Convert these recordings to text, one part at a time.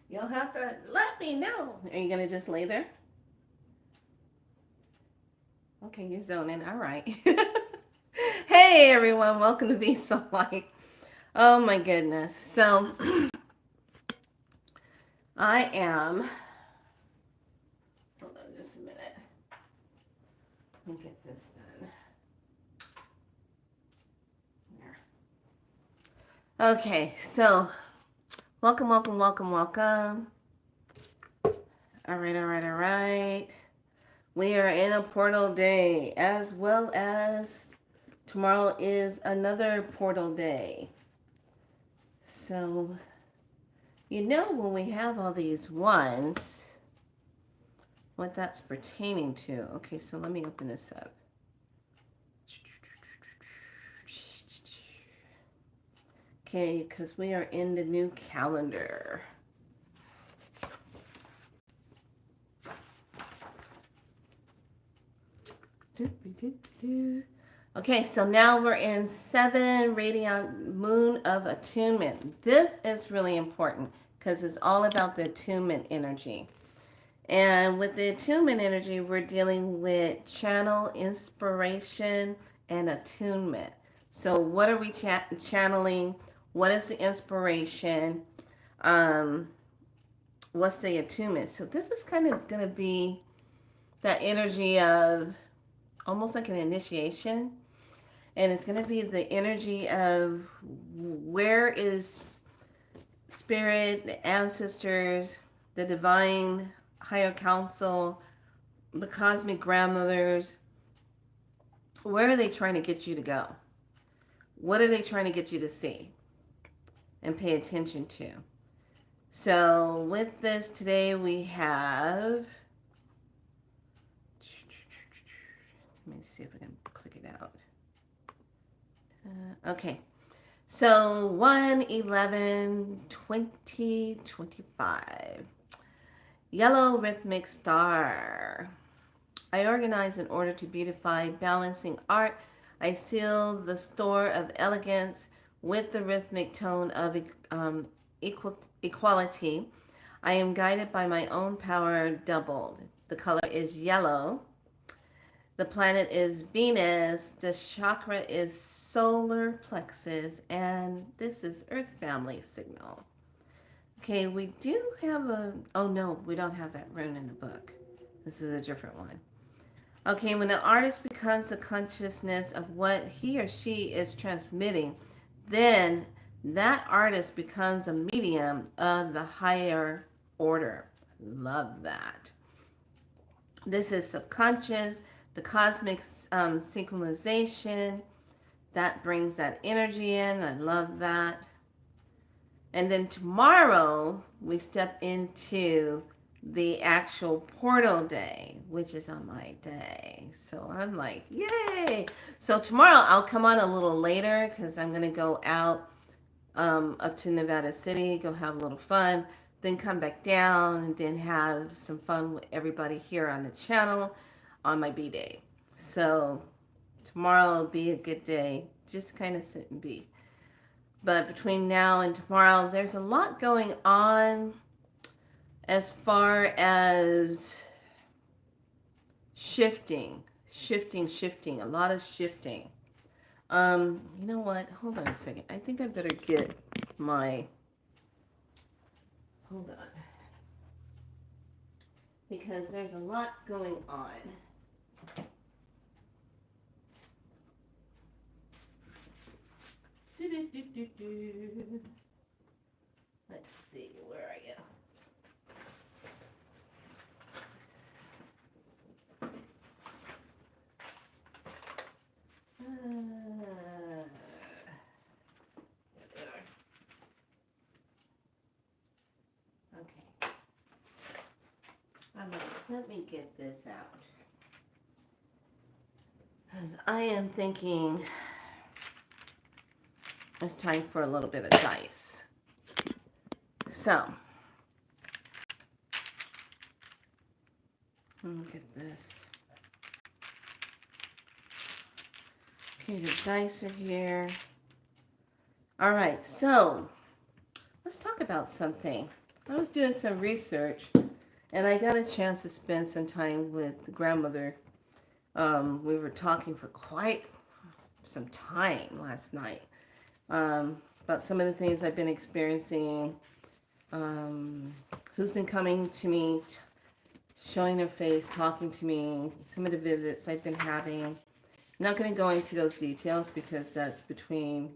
You'll have to let me know. Are you going to just lay there? Okay, you're zoning. All right. Hey, everyone. Welcome to Be So Light. Oh, my goodness. So, I am. Hold on just a minute. Let me get this done. There. Okay, so welcome, welcome, welcome, welcome. All right, all right, all right. We are in a portal day, as well as tomorrow is another portal day. So, when we have all these ones, what that's pertaining to. Okay, so let me open this up. Okay, because we are in the new calendar. Okay, so now we're in 7 radiant moon of attunement. This is really important because it's all about the attunement energy. And with the attunement energy, we're dealing with channel, inspiration, and attunement. So what are we channeling? What is the inspiration? What's the attunement? So this is kind of going to be that energy of almost like an initiation. And it's going to be the energy of where is spirit, the ancestors, the divine higher council, the cosmic grandmothers. Where are they trying to get you to go? What are they trying to get you to see and pay attention to? So with this today we have, let me see if I can click it out. Okay, so 1/11/2025. Yellow rhythmic star. I organize in order to beautify balancing art. I seal the store of elegance with the rhythmic tone of equality. I am guided by my own power doubled. The color is yellow. The planet is Venus. The chakra is solar plexus. And this is Earth family signal. Okay, we do have oh no, we don't have that rune in the book. This is a different one. Okay, when the artist becomes the consciousness of what he or she is transmitting, then that artist becomes a medium of the higher order. Love that. This is subconscious, the cosmic synchronization. That brings that energy in. I love that. And then tomorrow, we step into the actual portal day, which is on my day. So I'm like, yay. So tomorrow, I'll come on a little later because I'm going to go out up to Nevada City, go have a little fun, then come back down and then have some fun with everybody here on the channel on my B day. So tomorrow will be a good day. Just kind of sit and be. But between now and tomorrow, there's a lot going on as far as shifting, a lot of shifting. You know what? Hold on a second. I think I better get my, hold on. Because there's a lot going on. Let's see, where are you? Okay. Let me get this out. I am thinking it's time for a little bit of dice. So, look at this. Okay, the dice are here. All right, so let's talk about something. I was doing some research, and I got a chance to spend some time with the grandmother. We were talking for quite some time last night about some of the things I've been experiencing, who's been coming to me, showing their face, talking to me, some of the visits I've been having. I'm not going to go into those details because that's between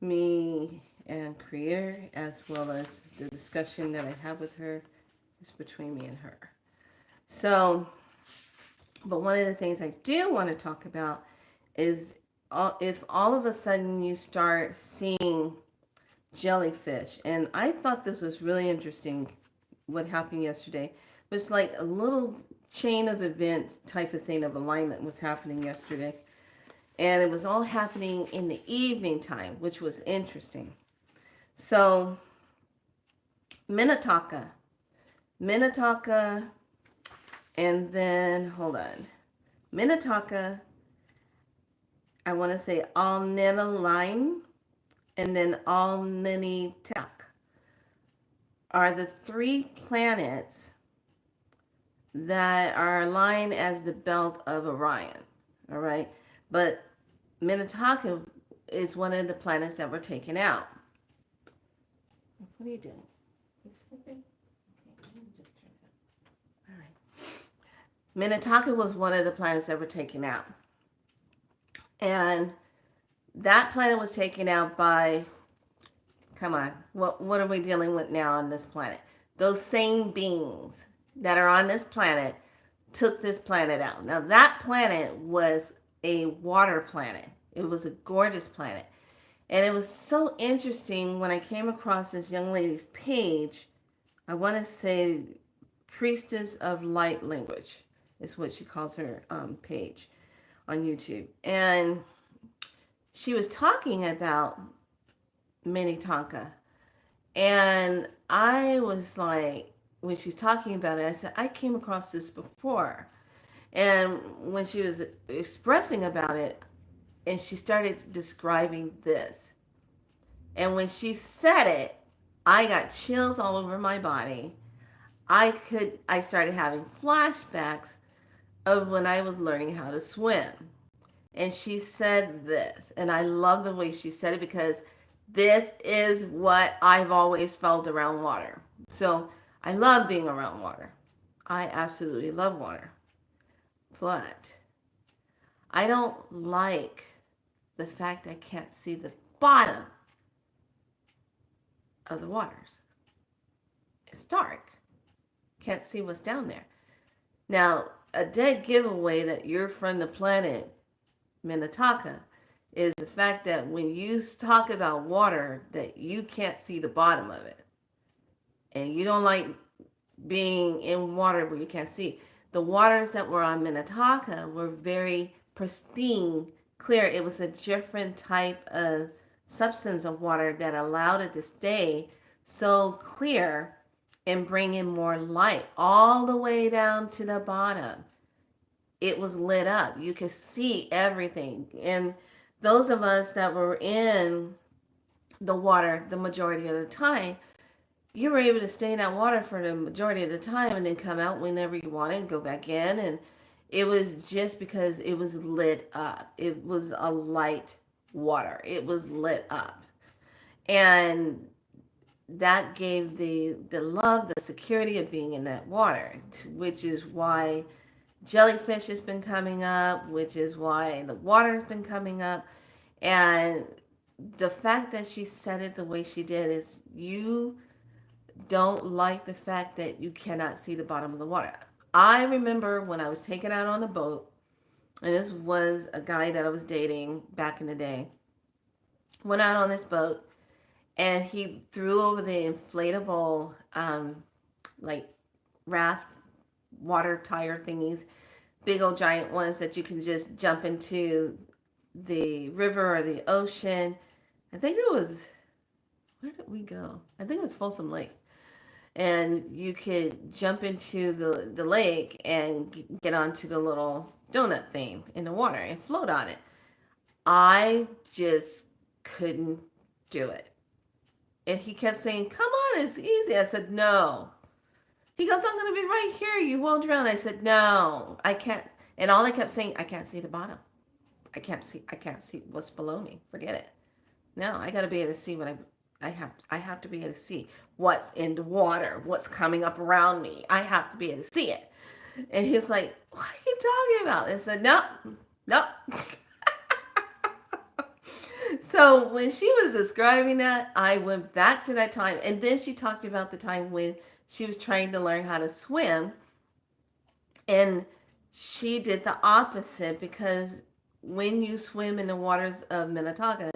me and Creator, as well as the discussion that I have with her is between me and her. So, but one of the things I do want to talk about is if all of a sudden you start seeing jellyfish, and I thought this was really interesting what happened yesterday. It was like a little chain of events type of thing of alignment was happening yesterday. And it was all happening in the evening time, which was interesting. So, Minnetonka, and then, hold on. Minnetonka, I want to say Alnineline, and then Alninetak are the three planets that are aligned as the belt of Orion. All right. But Minnetonka is one of the planets that were taken out. What are you doing? Are you sleeping? Okay, let me just turn it up. All right. Minnetonka was one of the planets that were taken out. And that planet was taken out by, come on, what are we dealing with now on this planet? Those same beings that are on this planet took this planet out. Now, that planet was a water planet. It was a gorgeous planet. And it was so interesting when I came across this young lady's page. I want to say Priestess of Light Language is what she calls her page on YouTube. And she was talking about Minnetonka. And I was like, when she's talking about it, I said, I came across this before. And when she was expressing about it, and she started describing this. And when she said it, I got chills all over my body. I started having flashbacks of when I was learning how to swim. And she said this, and I love the way she said it because this is what I've always felt around water. So I love being around water. I absolutely love water. But I don't like the fact I can't see the bottom of the waters. It's dark. Can't see what's down there. Now, a dead giveaway that you're from the planet Minnetonka is the fact that when you talk about water, that you can't see the bottom of it. And you don't like being in water where you can't see. The waters that were on Minnetonka were very pristine, clear. It was a different type of substance of water that allowed it to stay so clear and bring in more light all the way down to the bottom. It was lit up. You could see everything. And those of us that were in the water the majority of the time, you were able to stay in that water for the majority of the time and then come out whenever you wanted and go back in. And it was just because it was lit up. It was a light water. It was lit up. And that gave the love, the security of being in that water, which is why jellyfish has been coming up, which is why the water has been coming up. And the fact that she said it the way she did is you don't like the fact that you cannot see the bottom of the water. I remember when I was taken out on a boat, and this was a guy that I was dating back in the day, went out on this boat, and he threw over the inflatable, like raft water tire thingies, big old giant ones that you can just jump into the river or the ocean. I think it was, where did we go? I think it was Folsom Lake. And you could jump into the lake and get onto the little donut thing in the water and float on it. I just couldn't do it. And he kept saying, come on, it's easy. I said, no. He goes, I'm going to be right here. You won't drown. I said, no, I can't. And all I kept saying, I can't see the bottom. I can't see what's below me. Forget it. No, I got to be able to see what I have to be able to see what's in the water, what's coming up around me. I have to be able to see it. And he's like, what are you talking about? I said, no, no. So when she was describing that, I went back to that time. And then she talked about the time when she was trying to learn how to swim. And she did the opposite, because when you swim in the waters of Minnetonka,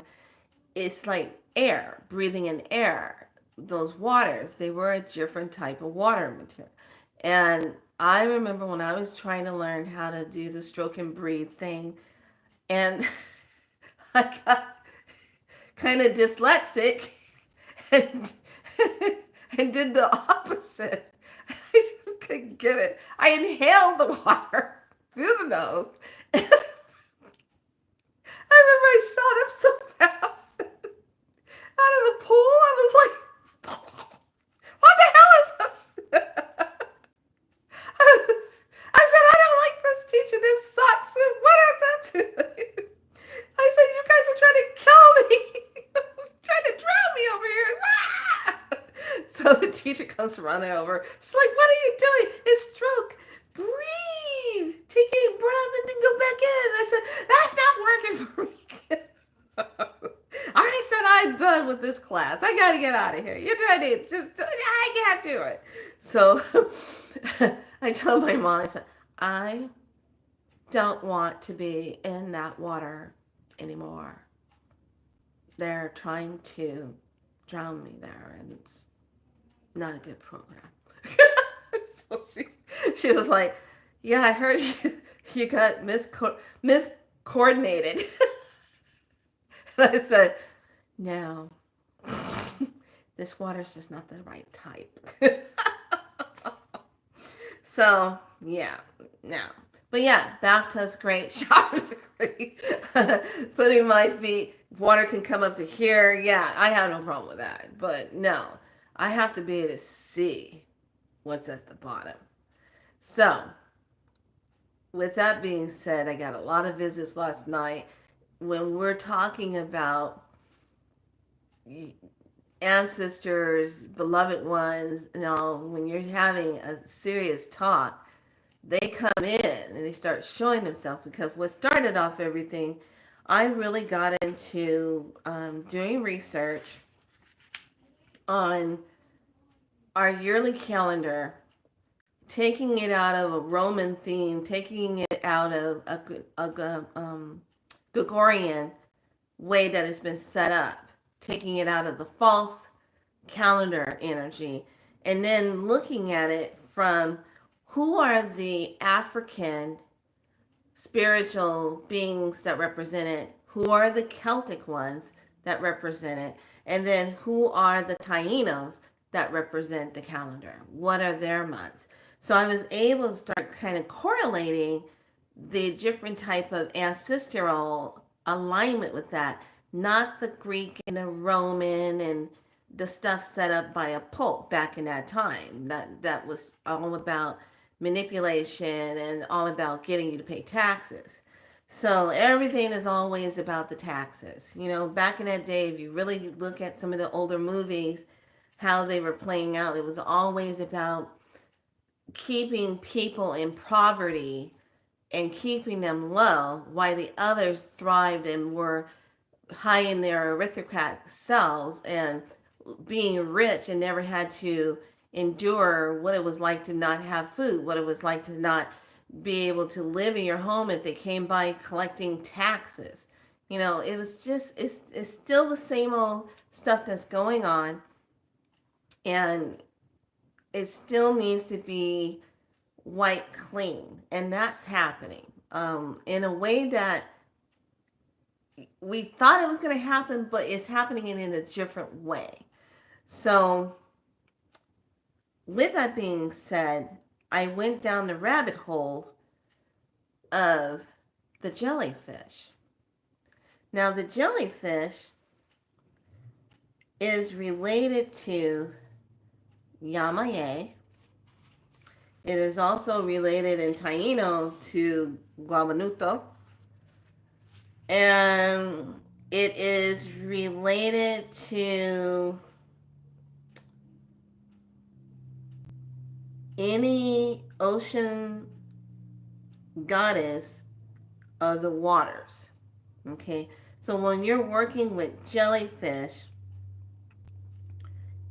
it's like air, breathing in air. Those waters, they were a different type of water material. And I remember when I was trying to learn how to do the stroke and breathe thing, and I got kind of dyslexic and and did the opposite. I just couldn't get it. I inhaled the water through the nose. I remember I shot up so fast out of the pool. I was like, what the hell is this? I said, I don't like this teacher. This sucks. What is this? I said, you guys are trying to kill me. Trying to drown me over here. Ah! So the teacher comes running over. She's like, what are you doing? It's stroke. Breathe. Take a breath and then go back in. I said, that's not working for me. I said, I'm done with this class. I got to get out of here. You're trying to, I can't do it. So I told my mom, I said, I don't want to be in that water anymore. They're trying to drown me there, and it's not a good program. So she was like, yeah, I heard you got miscoordinated. And I said, no, this water's just not the right type. So, yeah, no. But yeah, bathtub's great, showers are great. Putting my feet, water can come up to here. Yeah, I have no problem with that. But no, I have to be able to see what's at the bottom. So, with that being said, I got a lot of visits last night. When we're talking about ancestors, beloved ones, when you're having a serious talk, they come in and they start showing themselves, because what started off everything, I really got into doing research on our yearly calendar, taking it out of a Roman theme, taking it out of a Gregorian way that it's been set up, taking it out of the false calendar energy, and then looking at it from who are the African spiritual beings that represent it, who are the Celtic ones that represent it, and then who are the Tainos that represent the calendar. What are their months? So I was able to start kind of correlating the different type of ancestral alignment with that, not the Greek and the Roman and the stuff set up by a pope back in that time. That was all about manipulation and all about getting you to pay taxes. So everything is always about the taxes. Back in that day, if you really look at some of the older movies, how they were playing out, it was always about keeping people in poverty and keeping them low, while the others thrived and were high in their aristocratic selves and being rich and never had to endure what it was like to not have food, what it was like to not be able to live in your home if they came by collecting taxes. It was just, it's still the same old stuff that's going on, and it still needs to be wiped clean, and that's happening in a way that we thought it was going to happen, but it's happening in a different way. So with that being said, I went down the rabbit hole of the jellyfish. Now, the jellyfish is related to Yamaye. It is also related in Taino to Guamanuto. And it is related to any ocean goddess of the waters. Okay, so when you're working with jellyfish,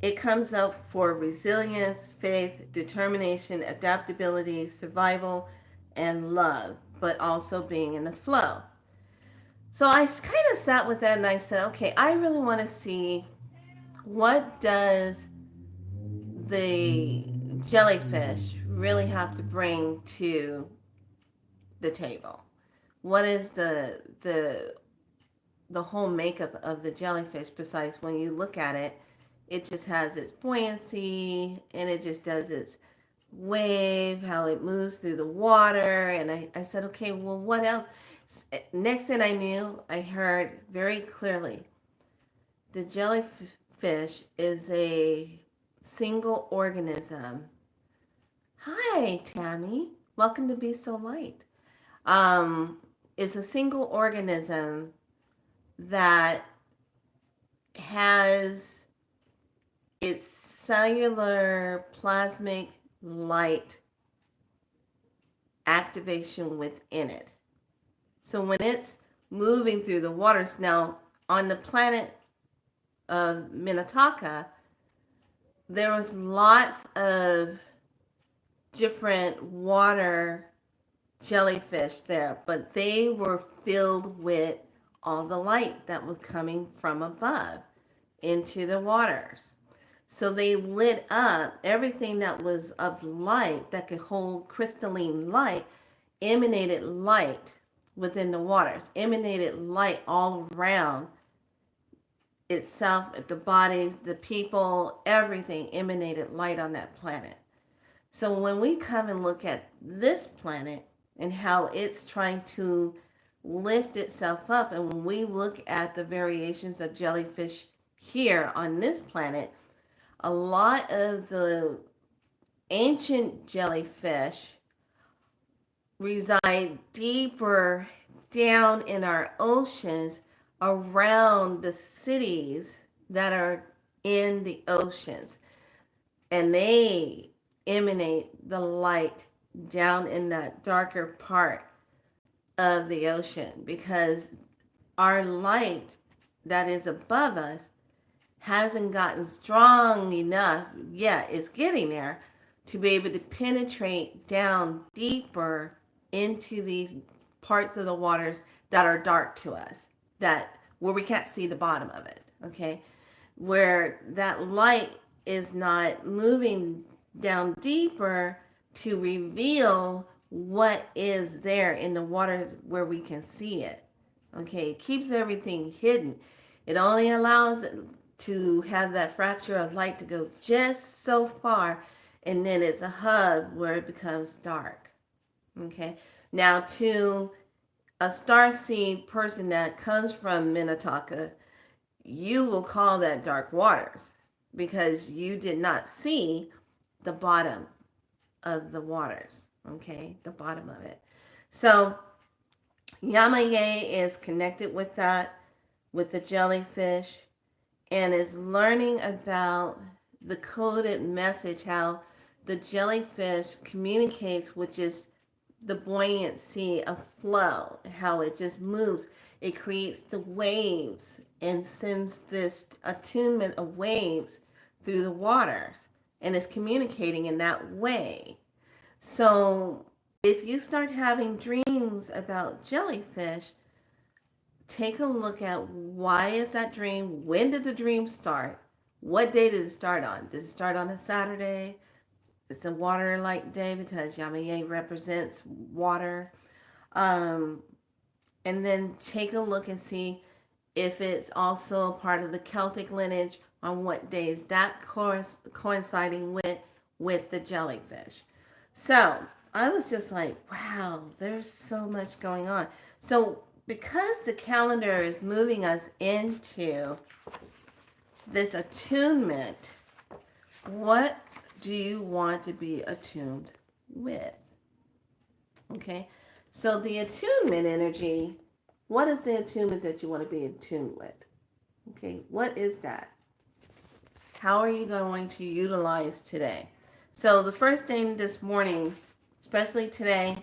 it comes up for resilience, faith, determination, adaptability, survival, and love, but also being in the flow. So I kind of sat with that and I said, okay, I really want to see what does the jellyfish really have to bring to the table. What is the whole makeup of the jellyfish besides when you look at it, it just has its buoyancy and it just does its wave, how it moves through the water. And I said, okay, well, what else? Next thing I knew, I heard very clearly the jellyfish is a single organism. Hi, Tammy. Welcome to Be So Light. It's a single organism that has its cellular plasmic light activation within it. So when it's moving through the waters, now on the planet of Minnetonka, there was lots of different water jellyfish there, but they were filled with all the light that was coming from above into the waters. So they lit up everything that was of light that could hold crystalline light, emanated light within the waters, emanated light all around itself, the body, the people, everything emanated light on that planet. So when we come and look at this planet and how it's trying to lift itself up, and when we look at the variations of jellyfish here on this planet, a lot of the ancient jellyfish reside deeper down in our oceans around the cities that are in the oceans. And they emanate the light down in that darker part of the ocean because our light that is above us hasn't gotten strong enough yet. It's getting there to be able to penetrate down deeper into these parts of the waters that are dark to us, that where we can't see the bottom of it, okay? Where that light is not moving down deeper to reveal what is there in the water where we can see it. Okay, it keeps everything hidden. It only allows it to have that fracture of light to go just so far, and then it's a hub where it becomes dark. Okay, now to a starseed person that comes from Minnetonka, you will call that dark waters because you did not see the bottom of the waters, okay, the bottom of it. So Yamaye is connected with that, with the jellyfish, and is learning about the coded message, how the jellyfish communicates, which is the buoyancy of flow, how it just moves. It creates the waves and sends this attunement of waves through the waters and is communicating in that way. So if you start having dreams about jellyfish, take a look at why is that dream? When did the dream start? What day did it start on? Did it start on a Saturday? It's a water-like day because Yamaye represents water. And then take a look and see if it's also part of the Celtic lineage, on what days that coinciding with the jellyfish. So I was just like, wow, there's so much going on. So because the calendar is moving us into this attunement, what do you want to be attuned with? Okay, so the attunement energy, what is the attunement that you want to be attuned with? Okay, what is that? How are you going to utilize today? So the first thing this morning, especially today,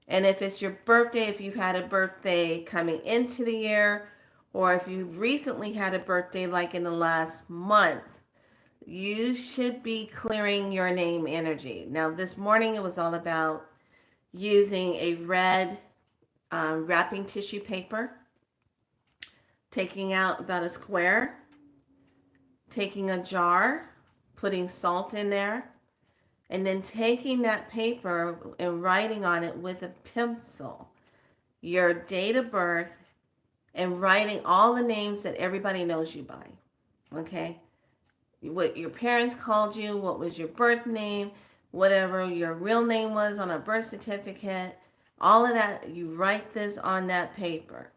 and if it's your birthday, if you've had a birthday coming into the year, or if you recently had a birthday like in the last month, you should be clearing your name energy. Now, this morning it was all about using a red wrapping tissue paper, taking out about a square, taking a jar, putting salt in there, and then taking that paper and writing on it with a pencil your date of birth and writing all the names that everybody knows you by. Okay? What your parents called you, what was your birth name, whatever your real name was on a birth certificate, all of that, you write this on that paper.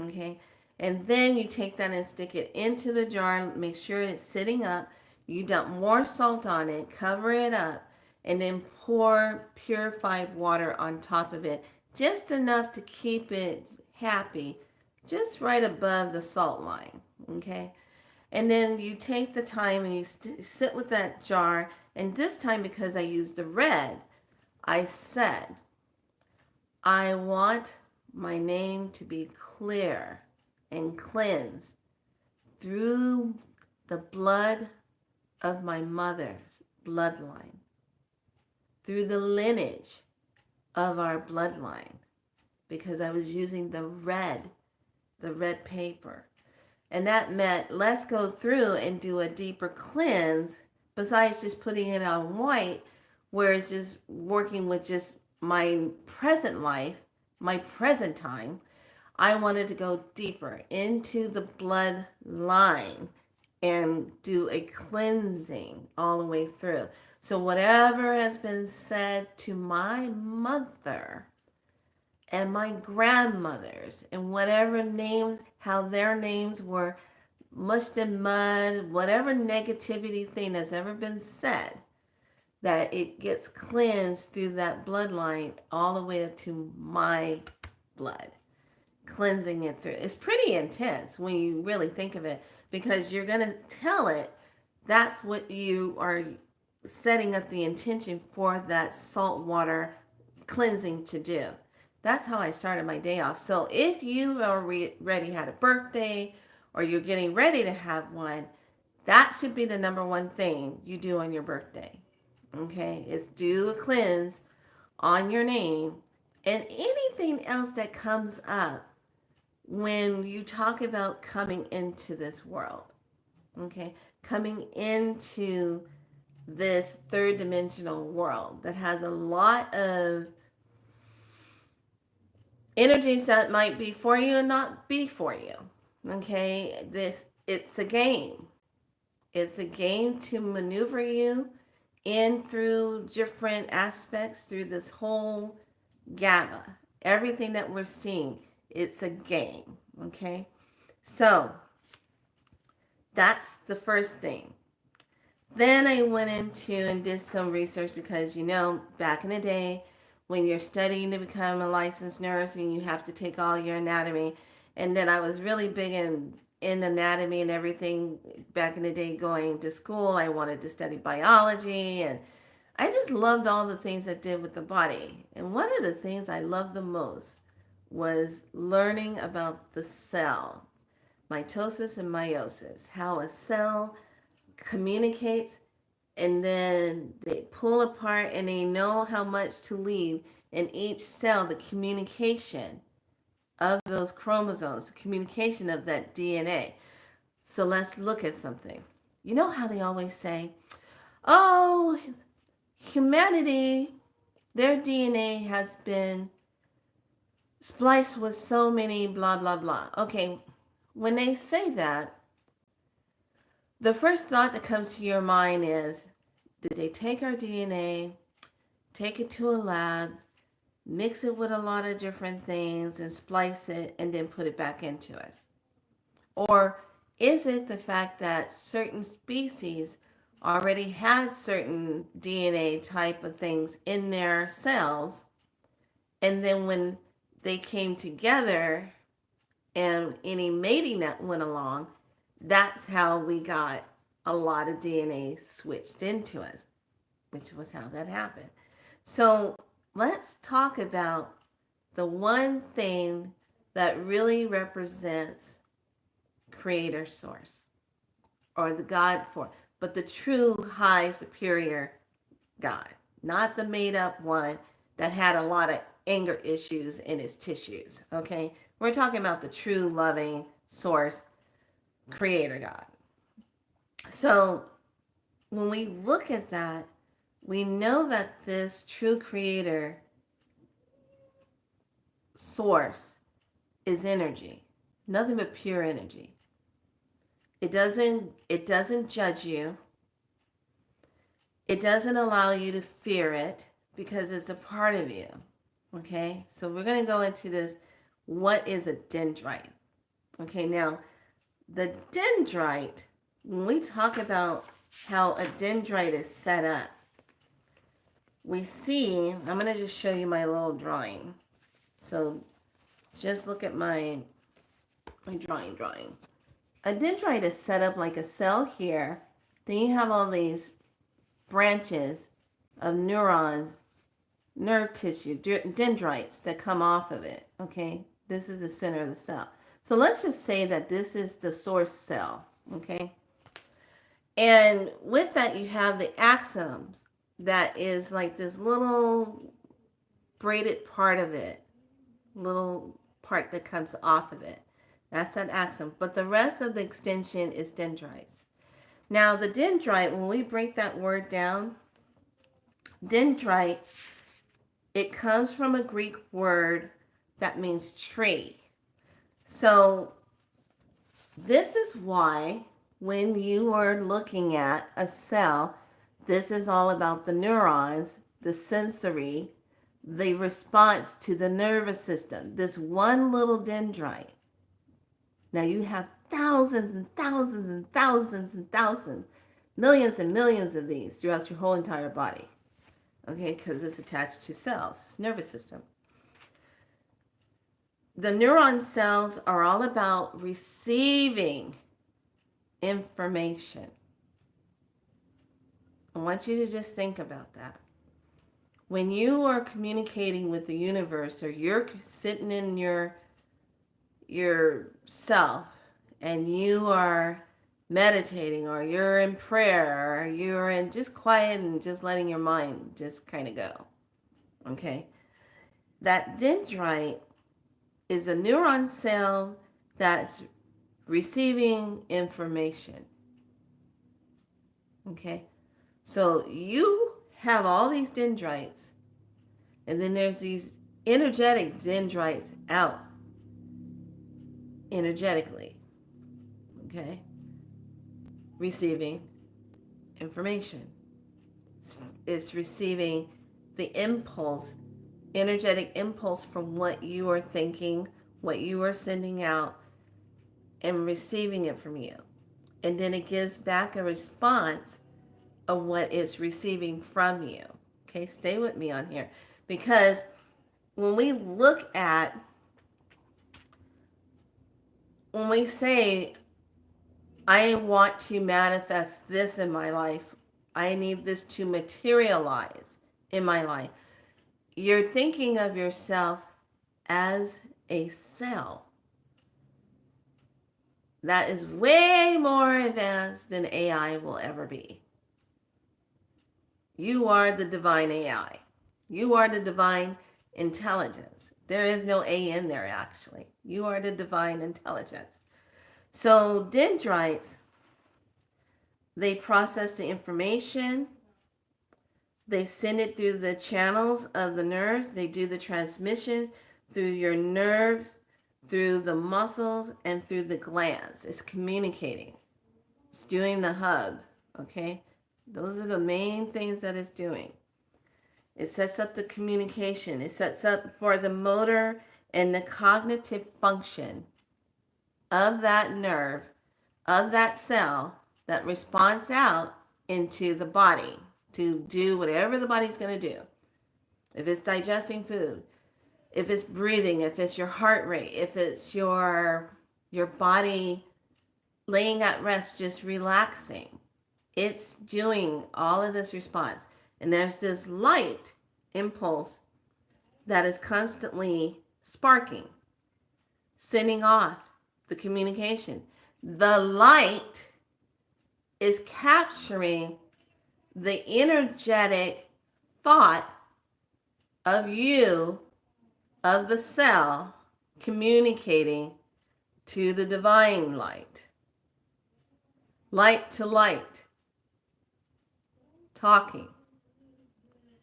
Okay? And then you take that and stick it into the jar, make sure it's sitting up. You dump more salt on it, cover it up, and then pour purified water on top of it, just enough to keep it happy, just right above the salt line. Okay? And then you take the time and you sit with that jar. And this time, because I used the red, I said, I want my name to be clear and cleansed through the blood of my mother's bloodline, through the lineage of our bloodline, because I was using the red paper. And that meant let's go through and do a deeper cleanse besides just putting it on white, where it's just working with just my present life, my present time. I wanted to go deeper into the bloodline and do a cleansing all the way through. So whatever has been said to my mother and my grandmothers and whatever names, how their names were mushed in mud, whatever negativity thing that's ever been said, that it gets cleansed through that bloodline all the way up to my blood, cleansing it through. It's pretty intense when you really think of it, because you're going to tell it that's what you are setting up the intention for that salt water cleansing to do. That's how I started my day off. So if you've already had a birthday or you're getting ready to have one, that should be the number one thing you do on your birthday. Okay? Is do a cleanse on your name and anything else that comes up when you talk about coming into this world. Okay? Coming into this third dimensional world that has a lot of energies that might be for you and not be for you. Okay, it's a game. It's a game to maneuver you in through different aspects through this whole gamma. Everything that we're seeing, it's a game. Okay, so that's the first thing. Then I went into and did some research because, back in the day, when you're studying to become a licensed nurse and you have to take all your anatomy. And then I was really big in anatomy and everything back in the day going to school. I wanted to study biology and I just loved all the things that did with the body. And one of the things I loved the most was learning about the cell, mitosis and meiosis, how a cell communicates, and then they pull apart and they know how much to leave in each cell, the communication of those chromosomes, the communication of that DNA. So let's look at something. You know how they always say, oh, humanity, their DNA has been spliced with so many blah, blah, blah. Okay, when they say that, the first thought that comes to your mind is, did they take our DNA, take it to a lab, mix it with a lot of different things and splice it and then put it back into us? Or Is it the fact that certain species already had certain DNA type of things in their cells, and then when they came together and any mating that went along, that's how we got a lot of DNA switched into us, which was how that happened. So let's talk about the one thing that really represents creator source or the God form, but the true high superior God, not the made up one that had a lot of anger issues in his tissues. Okay, we're talking about the true loving source creator God. So when we look at that, we know that this true creator source is energy, nothing but pure energy. It doesn't judge you. It doesn't allow you to fear it because it's a part of you. Okay? So we're going to go into this. What is a dendrite? Okay, now the dendrite, when we talk about how a dendrite is set up, we see, I'm going to just show you my little drawing. So just look at my drawing. A dendrite is set up like a cell here. Then you have all these branches of neurons, nerve tissue, dendrites that come off of it. Okay, this is the center of the cell. So let's just say that this is the source cell. Okay, and with that you have the axons. That is like this little braided part of it, little part that comes off of it. That's that axon. But the rest of the extension is dendrites. Now the dendrite, when we break that word down, dendrite, it comes from a Greek word that means tree. So this is why when you are looking at a cell, this is all about the neurons, the sensory, the response to the nervous system. This one little dendrite. Now you have thousands and thousands and thousands and thousands, millions and millions of these throughout your whole entire body. Okay, because it's attached to cells, it's nervous system. The neuron cells are all about receiving information. I want you to just think about that. When you are communicating with the universe, or you're sitting in yourself and you are meditating, or you're in prayer, or you're in just quiet and just letting your mind just kind of go. Okay? That dendrite is a neuron cell that's receiving information. Okay? So you have all these dendrites, and then there's these energetic dendrites out energetically. Okay? Receiving information. It's receiving the impulse, energetic impulse from what you are thinking, what you are sending out, and receiving it from you. And then it gives back a response of what it's receiving from you. Okay, stay with me on here. Because when we say, I want to manifest this in my life, I need this to materialize in my life, you're thinking of yourself as a cell. That is way more advanced than AI will ever be. You are the divine AI. You are the divine intelligence. There is no A in there, actually. You are the divine intelligence. So dendrites, they process the information. They send it through the channels of the nerves. They do the transmission through your nerves, through the muscles, and through the glands. It's communicating. It's doing the hub, okay? Those are the main things that it's doing. It sets up the communication. It sets up for the motor and the cognitive function of that nerve, of that cell that responds out into the body to do whatever the body's going to do. If it's digesting food, if it's breathing, if it's your heart rate, if it's your body laying at rest, just relaxing, it's doing all of this response. And there's this light impulse that is constantly sparking, sending off the communication. The light is capturing the energetic thought of you, of the cell, communicating to the divine light. Light to light. Talking.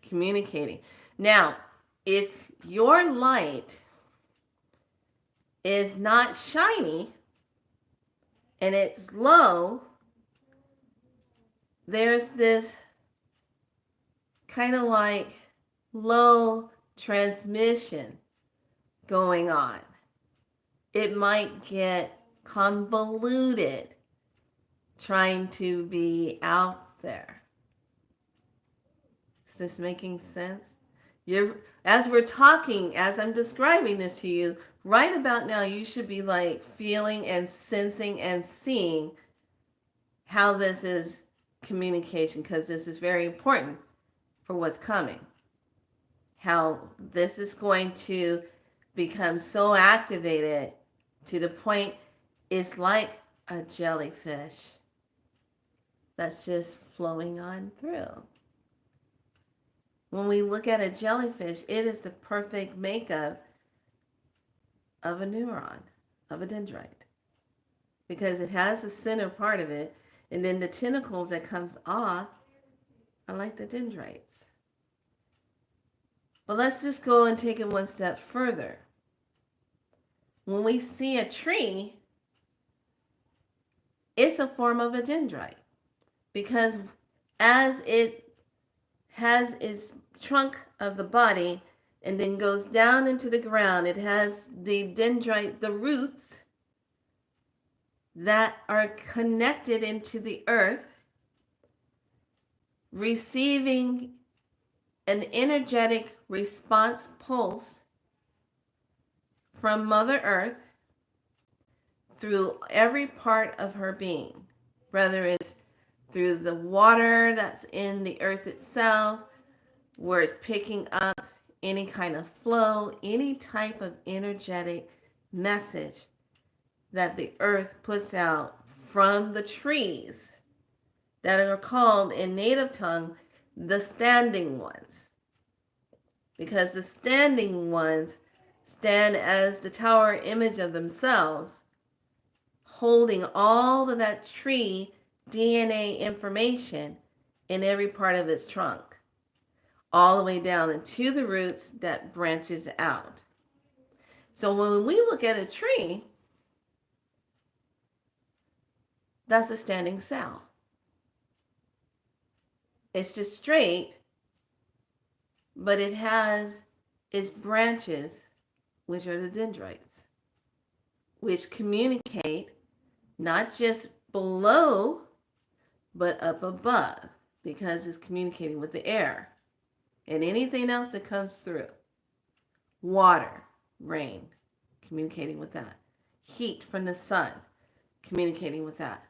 Communicating. Now, if your light is not shiny and it's low, there's this kind of like low transmission going on. It might get convoluted trying to be out there. Is this making sense? As we're talking, as I'm describing this to you, right about now, you should be like feeling and sensing and seeing how this is communication, because this is very important for what's coming. How this is going to become so activated to the point it's like a jellyfish that's just flowing on through. When we look at a jellyfish, it is the perfect makeup of a neuron, of a dendrite, because it has the center part of it, and then the tentacles that comes off are like the dendrites. But let's just go and take it one step further. When we see a tree, it's a form of a dendrite, because as it has its trunk of the body and then goes down into the ground, it has the dendrite, the roots that are connected into the earth, receiving an energetic response pulse from Mother Earth through every part of her being, whether it's through the water that's in the earth itself, where it's picking up any kind of flow, any type of energetic message that the earth puts out from the trees that are called in native tongue the standing ones, because the standing ones stand as the tower image of themselves, holding all of that tree DNA information in every part of its trunk, all the way down into the roots that branches out. So when we look at a tree, that's a standing cell. It's just straight, but it has its branches, which are the dendrites, which communicate not just below, but up above, because it's communicating with the air and anything else that comes through. Water, rain, communicating with that. Heat from the sun, communicating with that.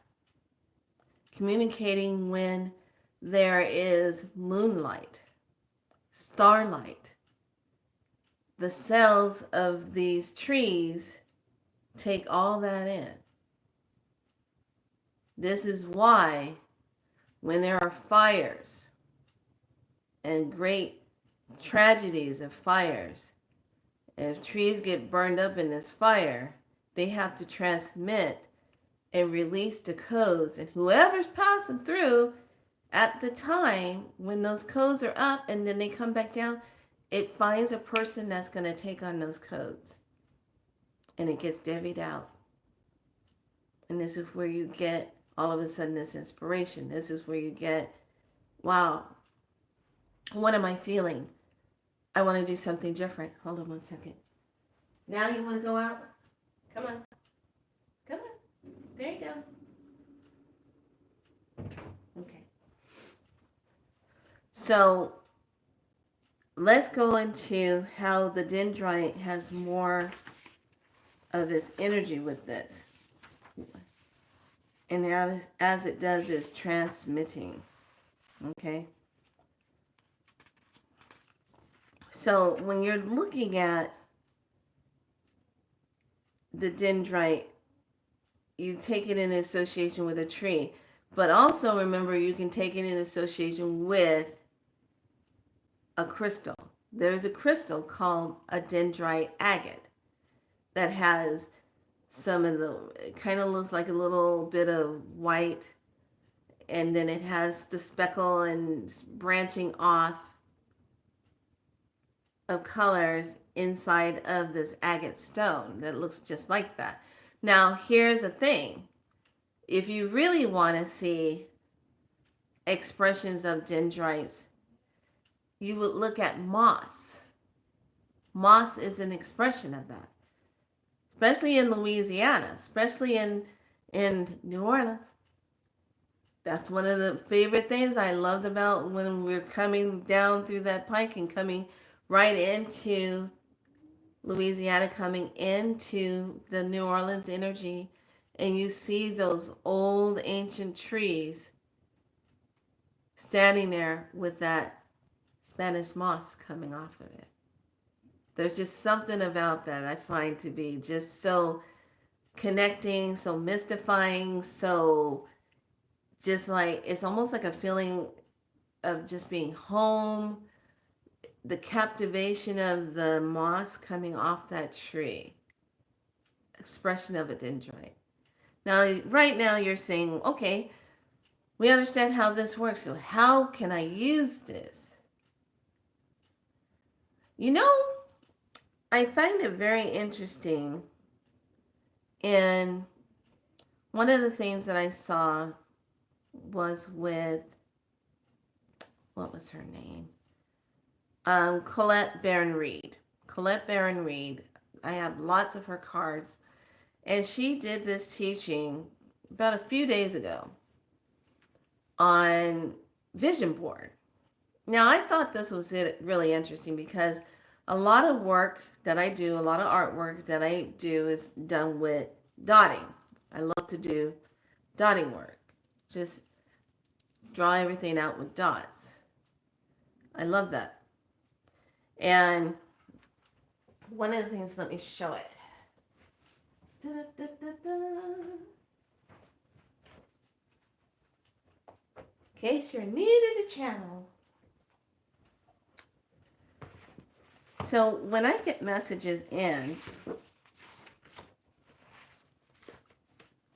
Communicating when there is moonlight, starlight. The cells of these trees take all that in. This is why when there are fires and great tragedies of fires, and if trees get burned up in this fire, they have to transmit and release the codes, and whoever's passing through at the time when those codes are up and then they come back down, it finds a person that's going to take on those codes, and it gets divvied out. And this is where you get all of a sudden this inspiration. This is where you get, wow, what am I feeling? I want to do something different. Hold on one second. Now you want to go out? Come on. Come on. There you go. So let's go into how the dendrite has more of its energy with this. And as it does is transmitting. Okay. So when you're looking at the dendrite, you take it in association with a tree. But also remember, you can take it in association with a crystal. There's a crystal called a dendrite agate that has some of the, it kind of looks like a little bit of white, and then it has the speckle and branching off of colors inside of this agate stone that looks just like that. Now, here's the thing. If you really want to see expressions of dendrites, you would look at moss. Moss is an expression of that, especially in Louisiana, especially in New Orleans. That's one of the favorite things I loved about when we're coming down through that pike and coming right into Louisiana, coming into the New Orleans energy, and you see those old ancient trees standing there with that Spanish moss coming off of it. There's just something about that I find to be just so connecting, so mystifying, so just like, it's almost like a feeling of just being home, the captivation of the moss coming off that tree. Expression of a dendrite. Now, right now you're saying, okay, we understand how this works. So how can I use this? You know, I find it very interesting. And one of the things that I saw was with, what was her name? Colette Baron-Reid. Colette Baron-Reid. I have lots of her cards. And she did this teaching about a few days ago on vision board. Now, I thought this was really interesting because a lot of work that I do, a lot of artwork that I do is done with dotting. I love to do dotting work. Just draw everything out with dots. I love that. And one of the things, let me show it. In case you're new to the channel. So when I get messages in,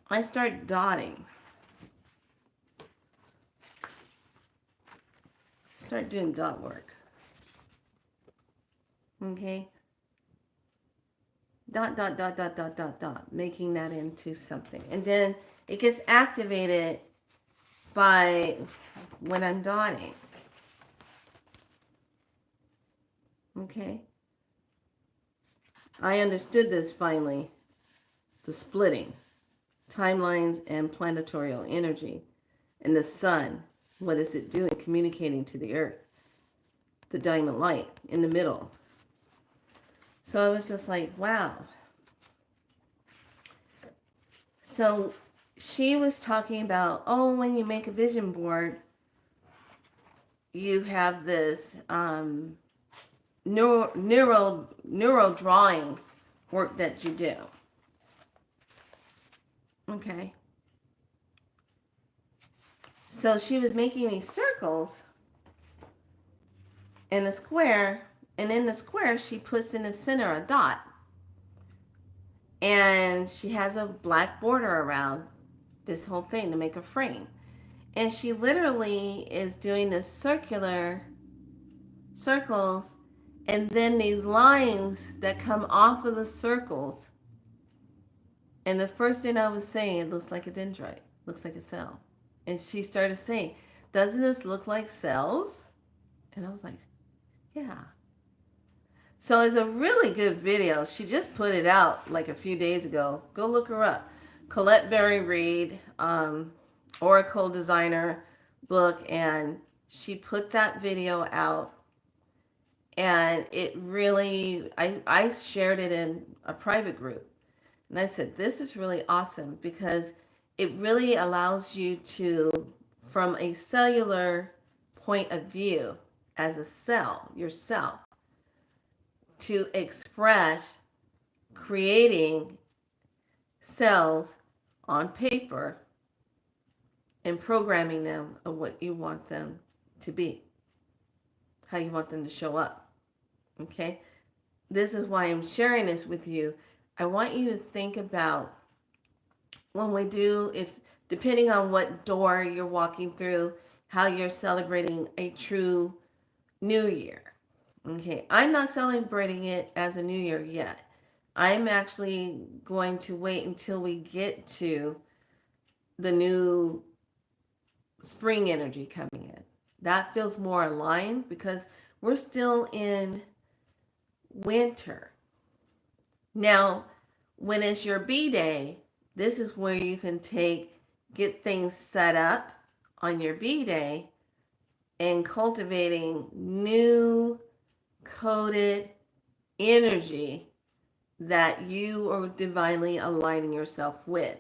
I start dotting. Start doing dot work. Okay? Dot, dot, dot, dot, dot, dot, dot. Making that into something. And then it gets activated by when I'm dotting. Okay? I understood this finally. The splitting. Timelines and planetary energy. And the sun. What is it doing? Communicating to the earth. The diamond light in the middle. So I was just like, wow. So she was talking about, oh, when you make a vision board, you have this neural drawing work that you do. Okay. So she was making these circles in a square, and in the square she puts in the center a dot. And she has a black border around this whole thing to make a frame. And she literally is doing this circular circles, and then these lines that come off of the circles. And the first thing I was saying, it looks like a dendrite, looks like a cell. And she started saying, doesn't this look like cells? And I was like, yeah. So it's a really good video. She just put it out like a few days ago. Go look her up. Colette Baron-Reid, Oracle Designer book, and she put that video out, and it really, I shared it in a private group. And I said, this is really awesome because it really allows you to, from a cellular point of view, as a cell, yourself, to express creating cells on paper and programming them of what you want them to be, how you want them to show up. Okay? This is why I'm sharing this with you. I want you to think about when we do, if depending on what door you're walking through, how you're celebrating a true new year. Okay, I'm not celebrating it as a new year yet. I'm actually going to wait until we get to the new spring energy coming in. That feels more aligned because we're still in winter. Now, when it's your B day, this is where you can get things set up on your B day and cultivating new coded energy that you are divinely aligning yourself with,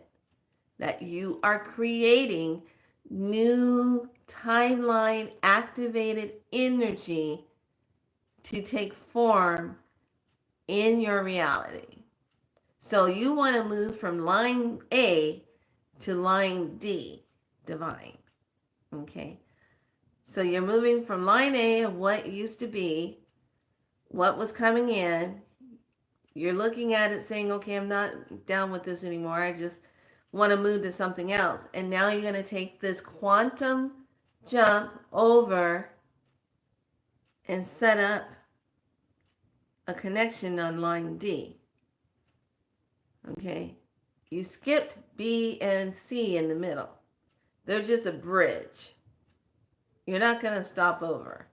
that you are creating new timeline activated energy to take form in your reality. So you want to move from line A to line D, divine. Okay. So you're moving from line A of what used to be, what was coming in. You're looking at it saying, okay, I'm not down with this anymore. I just want to move to something else. And now you're going to take this quantum jump over and set up a connection on line D. Okay? You skipped B and C in the middle. They're just a bridge. You're not going to stop over.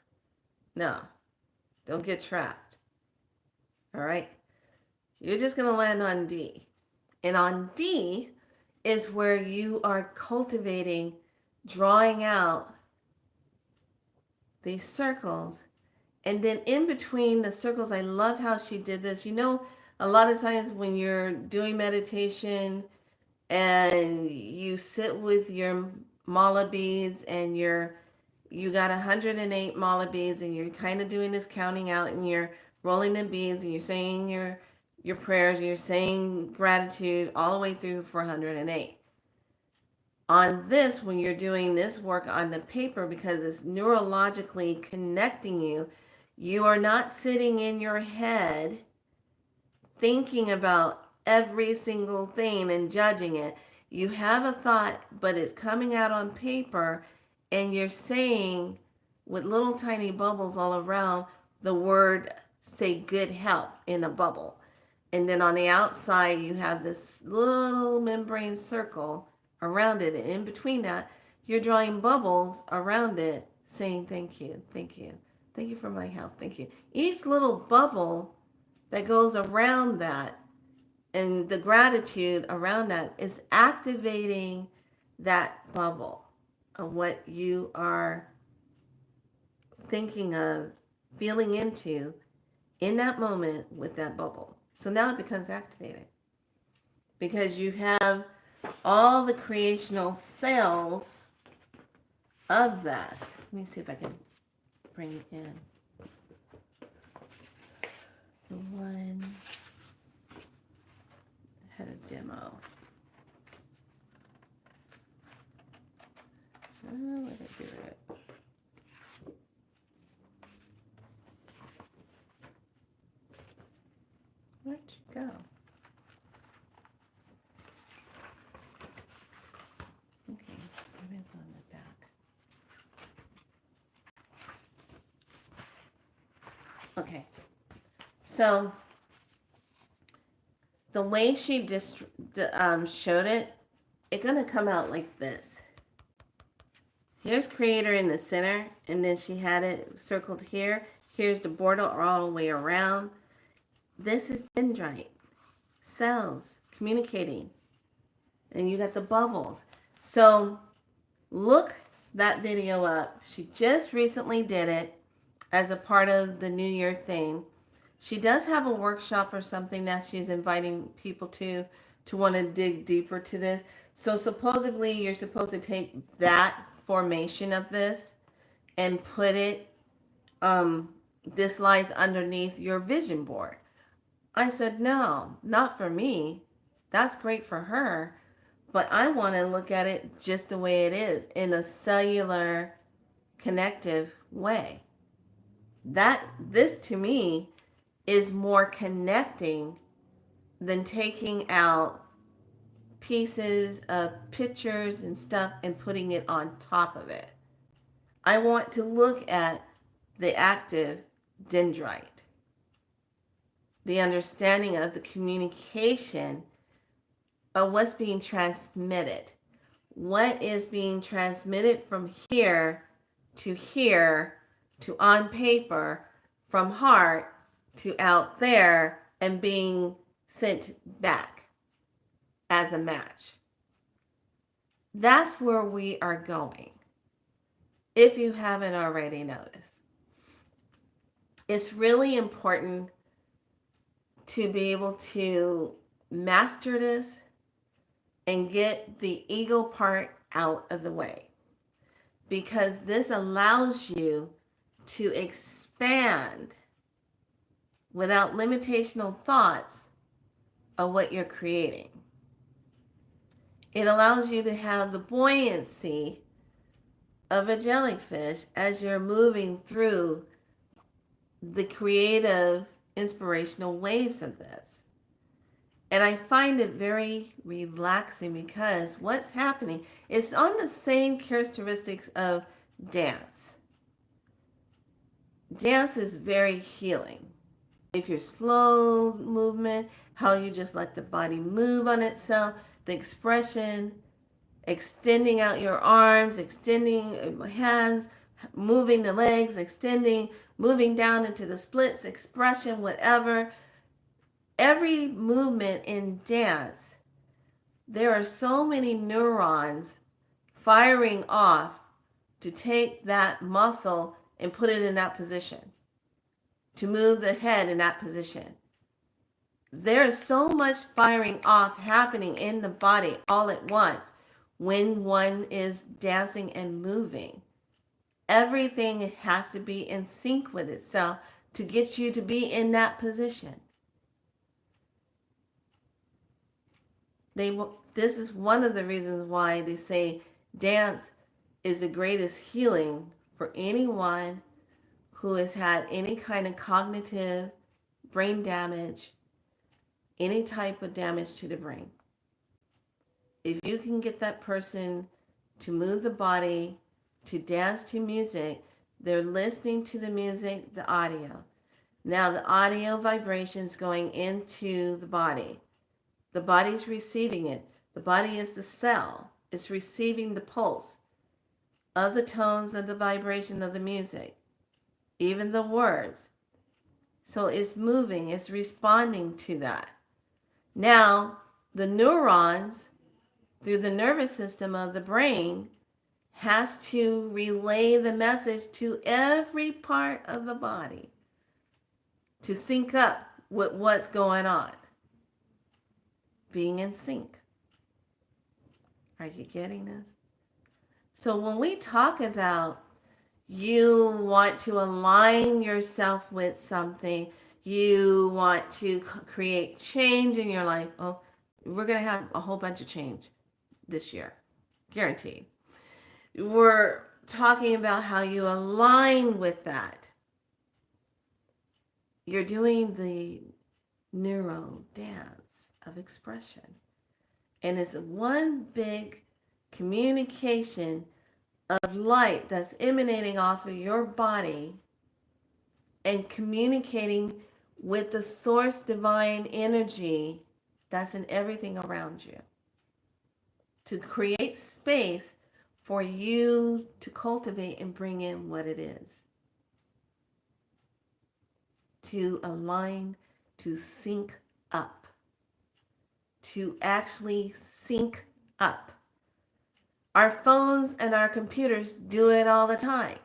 No. Don't get trapped. All right? You're just going to land on D. And on D is where you are cultivating, drawing out these circles. And then in between the circles, I love how she did this. You know, a lot of times when you're doing meditation and you sit with your mala beads and you got 108 mala beads and you're kind of doing this counting out and you're rolling the beads and you're saying your prayers and you're saying gratitude all the way through for 108. On this, when you're doing this work on the paper, because it's neurologically connecting you, you are not sitting in your head thinking about every single thing and judging it. You have a thought, but it's coming out on paper, and you're saying with little tiny bubbles all around the word, say, good health in a bubble. And then on the outside, you have this little membrane circle around it. And in between that, you're drawing bubbles around it saying, thank you, thank you. Thank you for my health. Thank you. Each little bubble that goes around that and the gratitude around that is activating that bubble of what you are thinking of, feeling into in that moment with that bubble. So now it becomes activated because you have all the creational cells of that. Let me see if I can bring it in. The one had a demo. Oh, where did I do it? Where'd you go? Okay, maybe it's on the back. Okay, so the way she just showed it, it's gonna come out like this. Here's creator in the center, and then she had it circled here. Here's the border all the way around. This is dendrite, cells communicating, and you got the bubbles. So look that video up. She just recently did it as a part of the New Year thing. She does have a workshop or something that she's inviting people to want to dig deeper to this. So supposedly you're supposed to take that formation of this and put it, this lies underneath your vision board. I said, no, not for me. That's great for her. But I want to look at it just the way it is, in a cellular connective way. This to me is more connecting than taking out pieces of pictures and stuff and putting it on top of it. I want to look at the active dendrite, the understanding of the communication of what's being transmitted. What is being transmitted from here to on paper, from heart to out there, and being sent back as a match. That's where we are going, if you haven't already noticed. It's really important to be able to master this and get the ego part out of the way, because this allows you to expand without limitational thoughts of what you're creating. It allows you to have the buoyancy of a jellyfish as you're moving through the creative, inspirational waves of this. And I find it very relaxing, because what's happening is on the same characteristics of dance. Dance is very healing. If you're slow movement, how you just let the body move on itself, the expression, extending out your arms, extending hands, moving the legs, extending, moving down into the splits, expression, whatever. Every movement in dance, there are so many neurons firing off to take that muscle and put it in that position, to move the head in that position. There is so much firing off happening in the body all at once when one is dancing and moving. Everything has to be in sync with itself to get you to be in that position. This is one of the reasons why they say dance is the greatest healing for anyone who has had any kind of cognitive brain damage, any type of damage to the brain. If you can get that person to move the body, to dance to music, they're listening to the music, the audio. Now the audio vibrations going into the body. The body's receiving it. The body is the cell. It's receiving the pulse of the tones of the vibration of the music, even the words. So it's moving, it's responding to that. Now, the neurons, through the nervous system of the brain, has to relay the message to every part of the body to sync up with what's going on. Being in sync. Are you getting this? So when we talk about you want to align yourself with something, you want to create change in your life. Oh, we're going to have a whole bunch of change this year. Guaranteed. We're talking about how you align with that. You're doing the neuro dance of expression. And it's one big communication of light that's emanating off of your body and communicating with the source divine energy that's in everything around you, to create space for you to cultivate and bring in what it is, to align, to sync up, to actually sync up. Our phones and our computers do it all the time.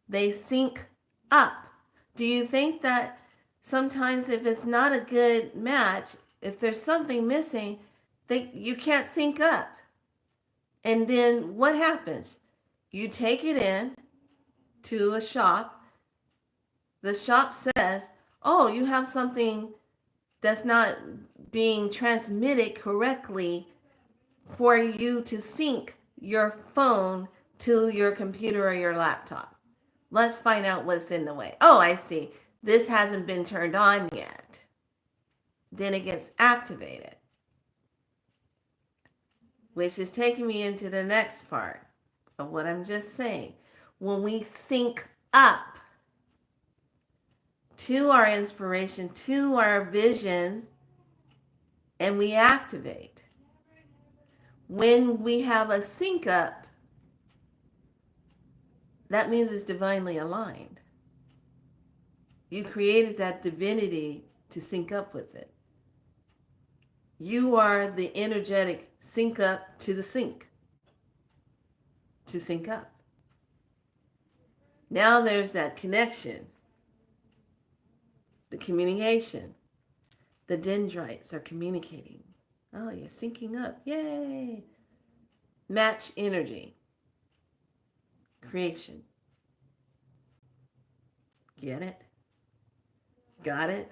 They sync up. Do you think that sometimes if it's not a good match, if there's something missing, you can't sync up? And then what happens? You take it in to a shop. The shop says, oh, you have something that's not being transmitted correctly for you to sync your phone to your computer or your laptop. Let's find out what's in the way. Oh, I see. This hasn't been turned on yet. Then it gets activated, which is taking me into the next part of what I'm just saying. When we sync up to our inspiration, to our visions, and we activate. When we have a sync up, that means it's divinely aligned. You created that divinity to sync up with it. You are the energetic sync up to the sync, to sync up. Now there's that connection, the communication. The dendrites are communicating. Oh, you're syncing up. Yay! Match energy. Creation. Get it? Got it?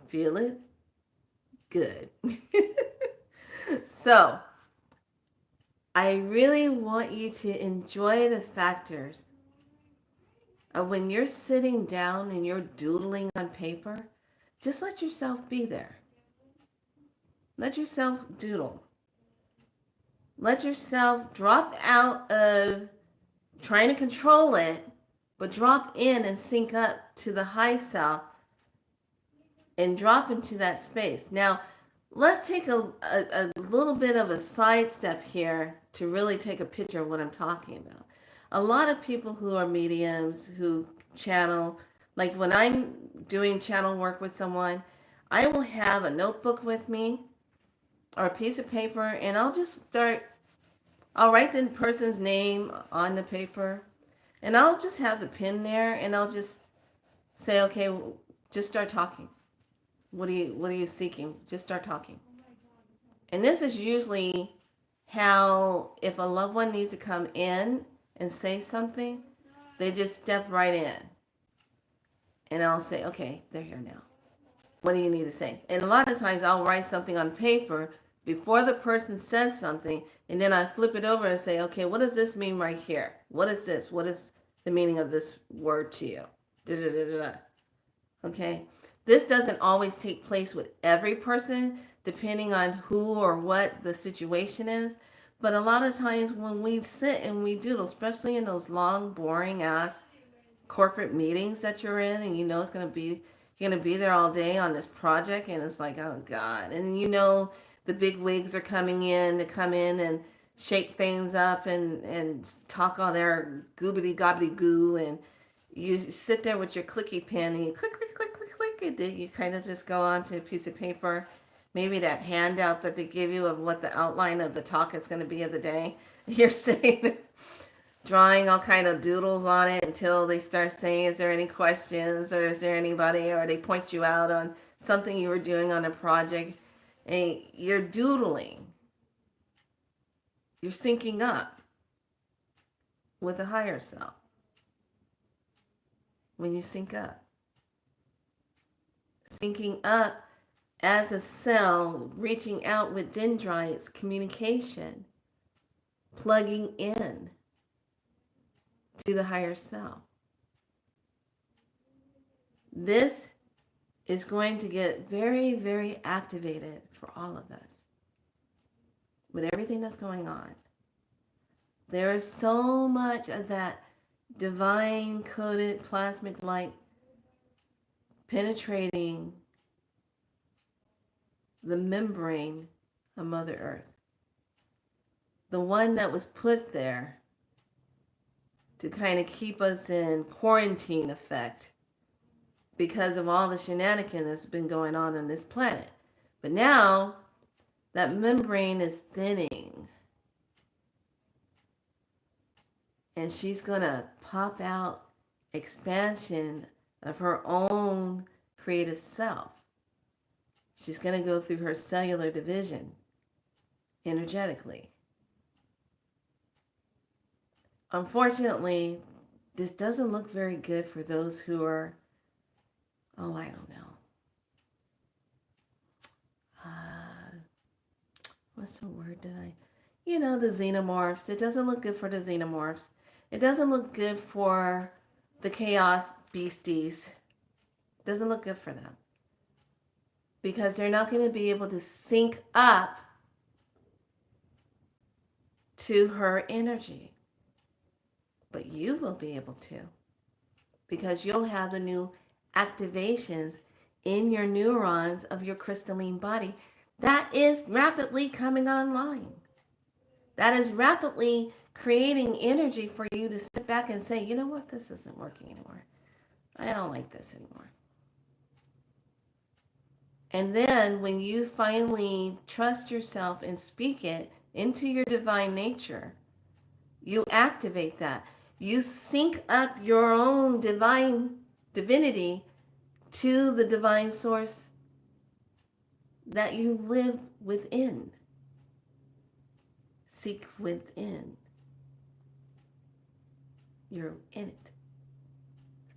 Feel it? Good. So, I really want you to enjoy the factors of when you're sitting down and you're doodling on paper. Just let yourself be there. Let yourself doodle. Let yourself drop out of trying to control it, but drop in and sync up to the high self and drop into that space. Now, let's take a little bit of a sidestep here to really take a picture of what I'm talking about. A lot of people who are mediums, who channel, like when I'm doing channel work with someone, I will have a notebook with me or a piece of paper, and I'll write the person's name on the paper, and I'll just have the pen there, and I'll just say, okay, just start talking. What are you seeking? Just start talking. And this is usually how, if a loved one needs to come in and say something, they just step right in. And I'll say, okay, they're here now. What do you need to say? And a lot of times I'll write something on paper before the person says something, and then I flip it over and say, okay, what does this mean right here? What is this? What is the meaning of this word to you? Okay? This doesn't always take place with every person, depending on who or what the situation is. But a lot of times when we sit and we doodle, especially in those long, boring ass corporate meetings that you're in, and you know you're gonna be there all day on this project, and it's like, oh God. And you know the big wigs are coming in to come in and shake things up and talk all their goobity gobbity goo, and you sit there with your clicky pen and you click, click, click, click, click, and then you kind of just go onto a piece of paper, maybe that handout that they give you of what the outline of the talk is going to be of the day. You're sitting drawing all kind of doodles on it until they start saying, is there any questions, or is there anybody, or they point you out on something you were doing on a project, and you're doodling. You're syncing up with a higher self. When you sync up. Syncing up as a cell, reaching out with dendrites, communication, plugging in to the higher self. This is going to get very, very activated for all of us with everything that's going on. There is so much of that divine coded plasmic light penetrating the membrane of Mother Earth. The one that was put there to kind of keep us in quarantine effect because of all the shenanigans that's been going on this planet. But now that membrane is thinning. And she's going to pop out expansion of her own creative self. She's going to go through her cellular division energetically. Unfortunately, this doesn't look very good for those who are, oh, I don't know. What's the word that the xenomorphs. It doesn't look good for the xenomorphs. It doesn't look good for the chaos beasties. It doesn't look good for them. Because they're not going to be able to sync up to her energy. But you will be able to. Because you'll have the new activations in your neurons of your crystalline body. That is rapidly coming online. That is rapidly creating energy for you to sit back and say, you know what, this isn't working anymore. I don't like this anymore. And then when you finally trust yourself and speak it into your divine nature, you activate that. You sync up your own divinity to the divine source that you live within. Seek within. You're in it.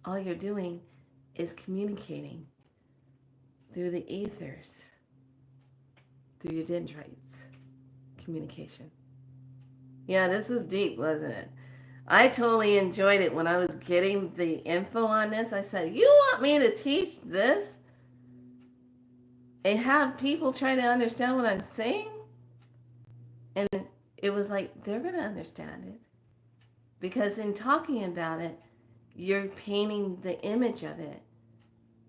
All you're doing is communicating through the ethers, through your dendrites. Communication. Yeah, this was deep, wasn't it? I totally enjoyed it when I was getting the info on this. I said, you want me to teach this and have people try to understand what I'm saying? And it was like, they're going to understand it. Because in talking about it, you're painting the image of it,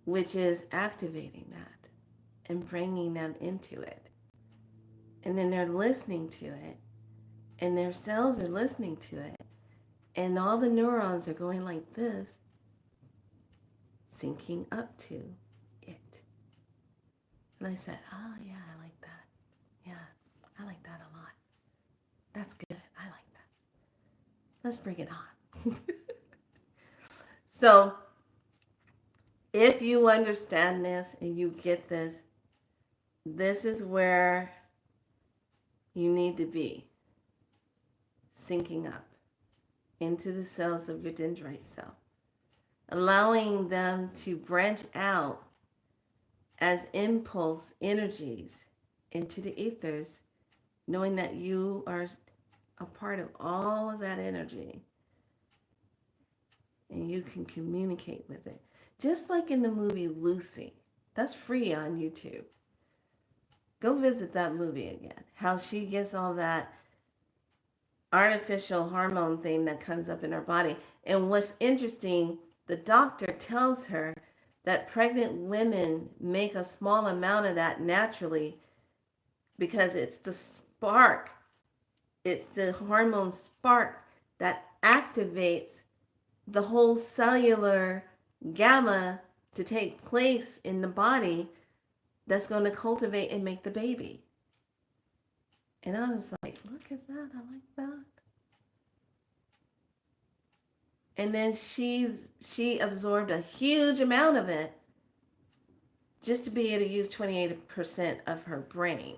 which is activating that and bringing them into it. And then they're listening to it, and their cells are listening to it, and all the neurons are going like this, syncing up to it. And I said, oh, yeah, I like that. Yeah, I like that a lot. That's good. I like that. Let's bring it on. So, if you understand this and you get this, this is where you need to be. Syncing up into the cells of your dendrite cell. Allowing them to branch out as impulse energies into the ethers, knowing that you are a part of all of that energy. And you can communicate with it. Just like in the movie Lucy. That's free on YouTube. Go visit that movie again. How she gets all that artificial hormone thing that comes up in her body. And what's interesting, the doctor tells her that pregnant women make a small amount of that naturally because it's the spark. It's the hormone spark that activates the whole cellular gamma to take place in the body that's going to cultivate and make the baby. And I was like, look at that. I like that. And then she absorbed a huge amount of it just to be able to use 28% of her brain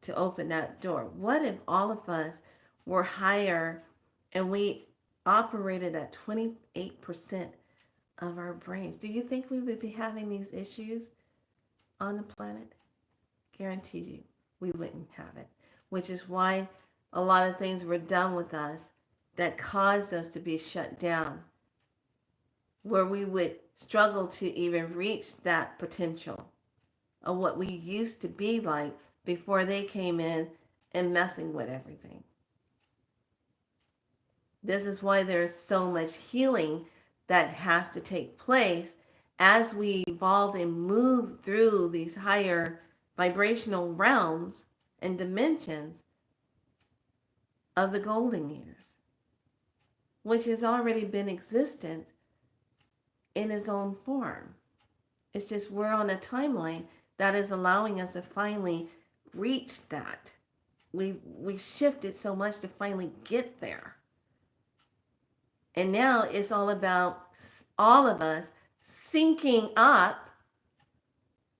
to open that door. What if all of us were higher and we operated at 28% of our brains? Do you think we would be having these issues on the planet? Guaranteed you, we wouldn't have it. Which is why a lot of things were done with us that caused us to be shut down, where we would struggle to even reach that potential of what we used to be like before they came in and messing with everything. This is why there's so much healing that has to take place as we evolve and move through these higher vibrational realms and dimensions of the golden years, which has already been existent in its own form. It's just we're on a timeline that is allowing us to finally reach that we shifted so much to finally get there. And now it's all about all of us syncing up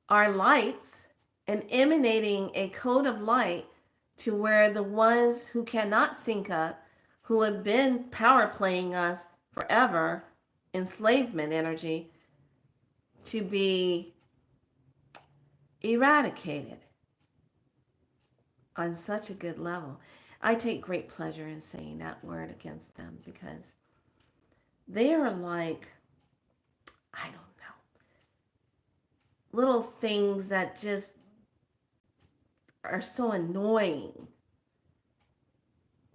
our lights and emanating a code of light to where the ones who cannot sync up, who have been power playing us forever, enslavement energy, to be eradicated on such a good level. I take great pleasure in saying that word against them because they are like, I don't know, little things that just are so annoying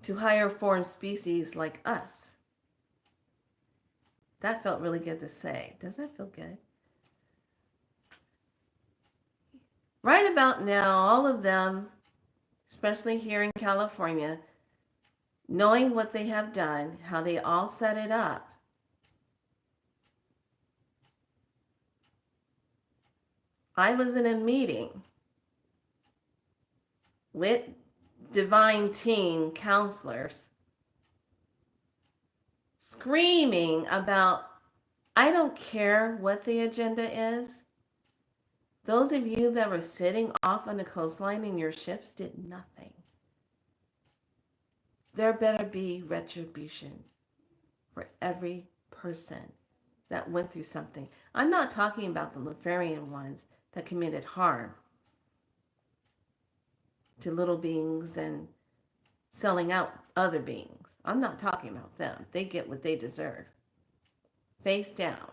to higher form species like us. That felt really good to say. Does that feel good? Right about now, all of them, especially here in California, knowing what they have done, how they all set it up, I was in a meeting with divine team counselors screaming about, I don't care what the agenda is. Those of you that were sitting off on the coastline in your ships did nothing. There better be retribution for every person that went through something. I'm not talking about the Luciferian ones that committed harm to little beings and selling out other beings. I'm not talking about them. They get what they deserve. Face down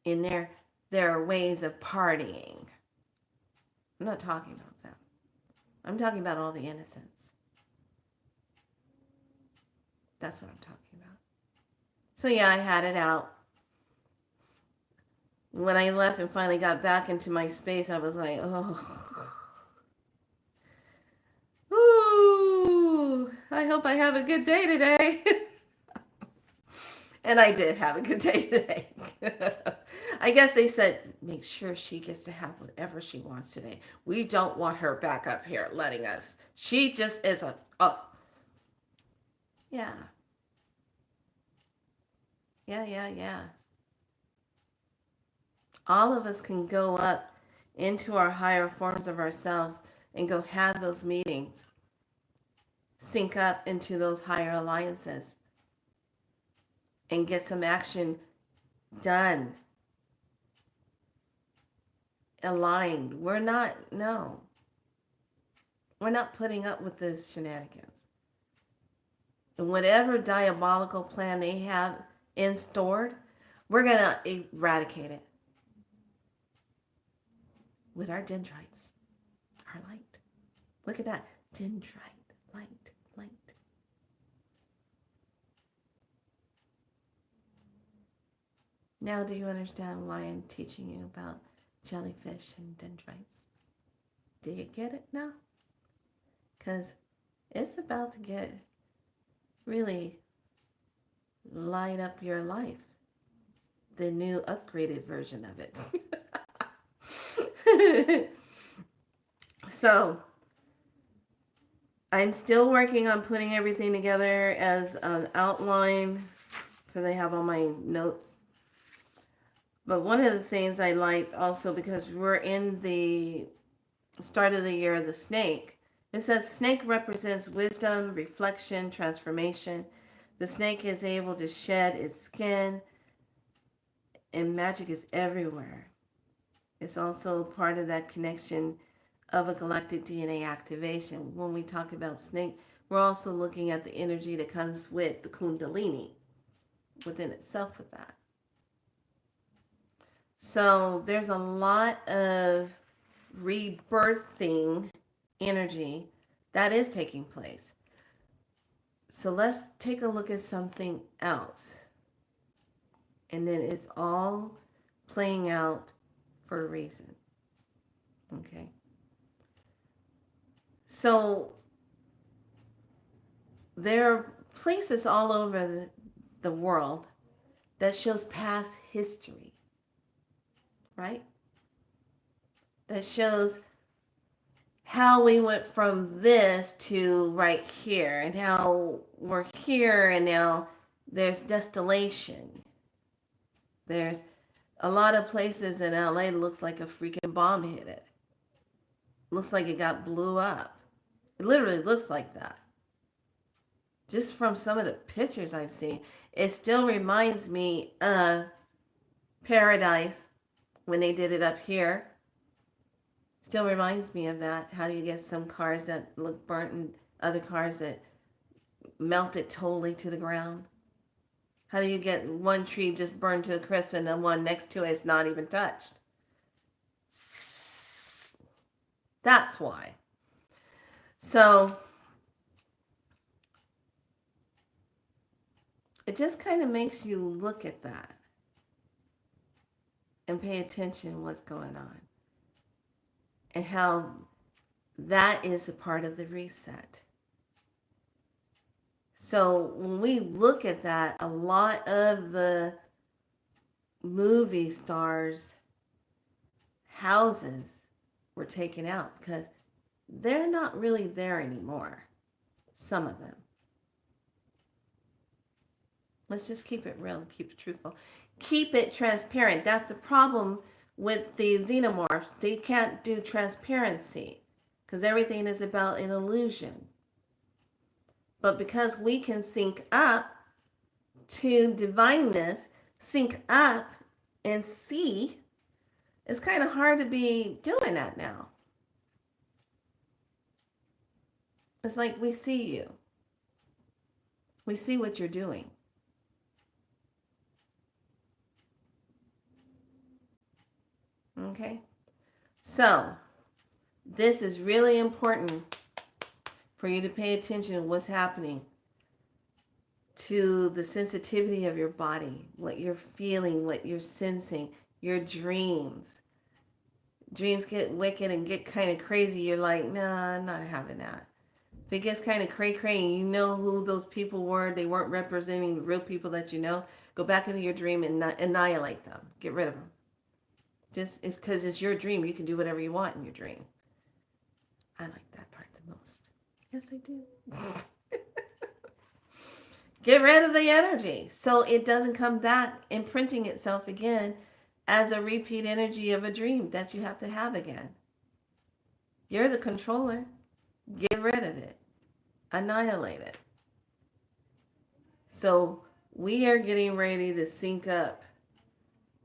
in their ways of partying. I'm not talking about them. I'm talking about all the innocents. That's what I'm talking about. So yeah, I had it out. When I left and finally got back into my space, I was like, oh. Ooh, I hope I have a good day today. And I did have a good day today. I guess they said, make sure she gets to have whatever she wants today. We don't want her back up here letting us. She just is a, oh. Yeah. Yeah. All of us can go up into our higher forms of ourselves and go have those meetings. Sync up into those higher alliances. And get some action done. Aligned. We're not putting up with this shenanigans. And whatever diabolical plan they have in stored, we're going to eradicate it. With our dendrites. Our light. Look at that. Dendrite. Light. Now do you understand why I'm teaching you about jellyfish and dendrites? Do you get it now? Because it's about to get really light up your life. The new upgraded version of it. So, I'm still working on putting everything together as an outline because I have all my notes. But one of the things I like also, because we're in the start of the year of the snake, it says snake represents wisdom, reflection, transformation. The snake is able to shed its skin, and magic is everywhere. It's also part of that connection of a galactic DNA activation. When we talk about snake, we're also looking at the energy that comes with the Kundalini within itself with that. So there's a lot of rebirthing energy that is taking place. So let's take a look at something else. And then it's all playing out for a reason. Okay. So there are places all over the world that shows past history. Right? That shows how we went from this to right here, and how we're here, and now there's distillation. There's a lot of places in LA looks like a freaking bomb hit it. Looks like it got blew up. It literally looks like that. Just from some of the pictures I've seen, it still reminds me of Paradise when they did it up here. Still reminds me of that. How do you get some cars that look burnt and other cars that melted totally to the ground? How do you get one tree just burned to a crisp and the one next to it is not even touched? That's why. So it just kind of makes you look at that and pay attention what's going on and how that is a part of the reset. So when we look at that, a lot of the movie stars' houses were taken out because they're not really there anymore. Some of them. Let's just keep it real, keep it truthful. Keep it transparent. That's the problem with the xenomorphs. They can't do transparency because everything is about an illusion. But because we can sync up to divineness, sync up and see, it's kind of hard to be doing that now. It's like we see you. We see what you're doing. Okay? So, this is really important for you to pay attention to what's happening to the sensitivity of your body, what you're feeling, what you're sensing, your dreams. Dreams get wicked and get kind of crazy. You're like, nah, I'm not having that. If it gets kind of cray-cray and you know who those people were, they weren't representing the real people that you know, go back into your dream and annihilate them. Get rid of them. Just because it's your dream, you can do whatever you want in your dream. I like that part the most. Yes, I do. Get rid of the energy so it doesn't come back imprinting itself again as a repeat energy of a dream that you have to have again. You're the controller. Get rid of it. Annihilate it. So we are getting ready to sync up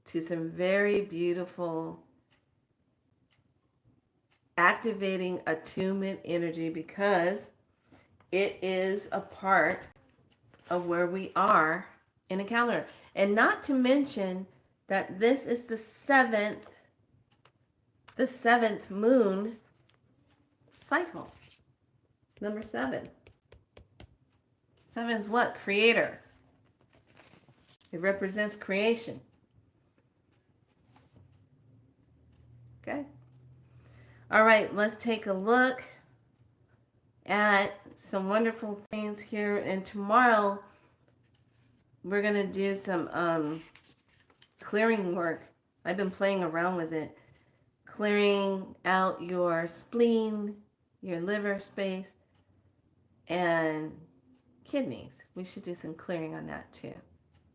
to some very beautiful activating attunement energy because it is a part of where we are in a calendar. And not to mention that this is the seventh moon cycle. Number 7. 7 is what? Creator. It represents creation. Okay. All right, let's take a look at some wonderful things here. And tomorrow, we're going to do some clearing work. I've been playing around with it. Clearing out your spleen, your liver space, and kidneys. We should do some clearing on that too.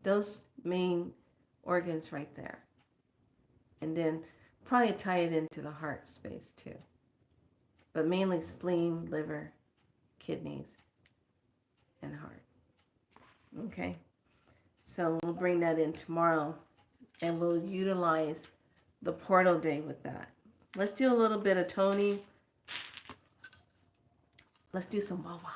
Those main organs right there. And then probably tie it into the heart space too. But mainly spleen, liver, kidneys, and heart. Okay? So we'll bring that in tomorrow and we'll utilize the portal day with that. Let's do a little bit of Tony. Let's do some wah-wah.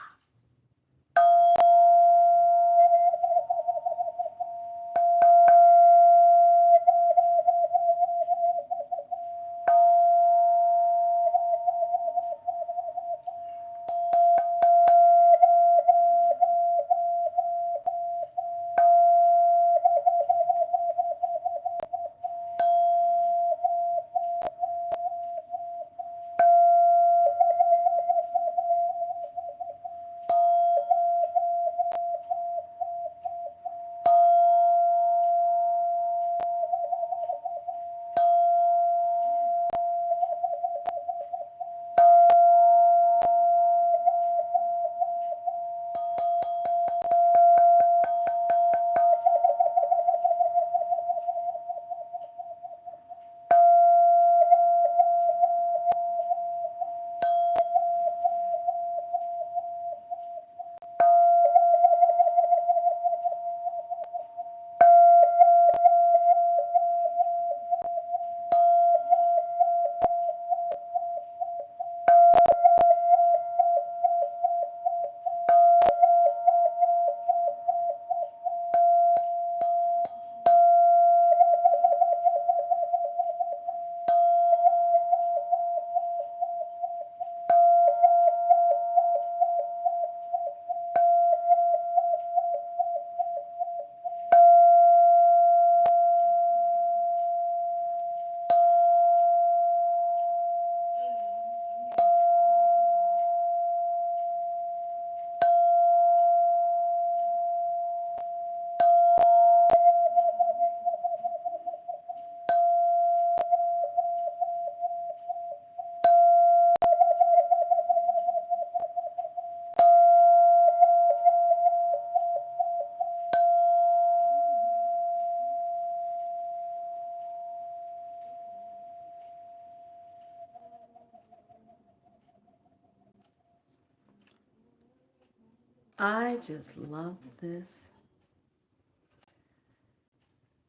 I just love this.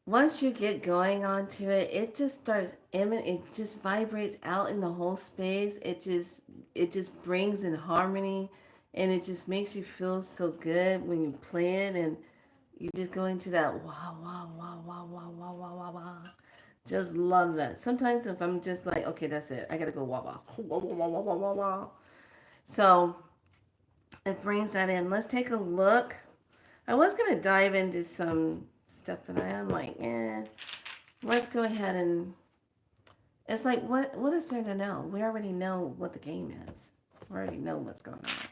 Once you get going onto it, it just starts emanating. It just vibrates out in the whole space. It just brings in harmony, and it just makes you feel so good when you play it, and you just go into that wow wow wow wow wow wow wow wow wow. Just love that. Sometimes if I'm just like, okay, that's it. I gotta go wow wow wow wow wow wow wow wow. So it brings that in. Let's take a look. I was gonna dive into some stuff, but I'm like, let's go ahead and it's like what is there to know? We already know what the game is. We already know what's going on.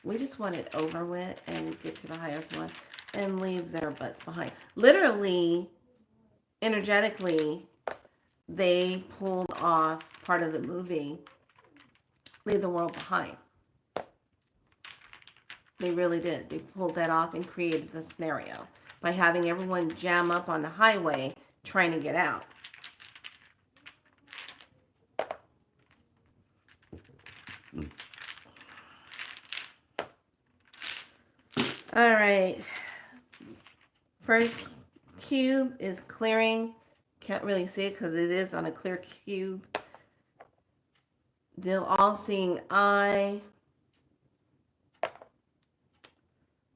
We just want it over with and get to the highest one and leave their butts behind. Literally, energetically, they pulled off part of the movie, Leave the World Behind. They really did. They pulled that off and created the scenario by having everyone jam up on the highway trying to get out. All right. First cube is clearing. Can't really see it because it is on a clear cube. The all-seeing eye.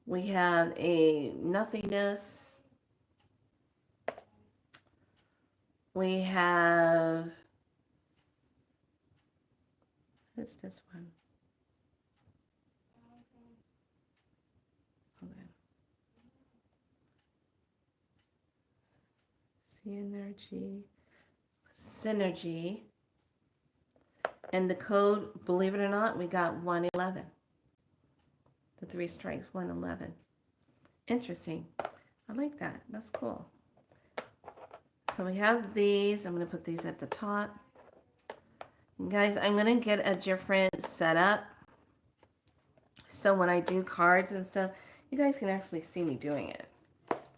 We have a nothingness. We have, what's this one? Okay. Synergy. And the code, believe it or not, we got 111. The 3 strikes, 111. Interesting. I like that. That's cool. So we have these. I'm going to put these at the top. And guys, I'm going to get a different setup. So when I do cards and stuff, you guys can actually see me doing it.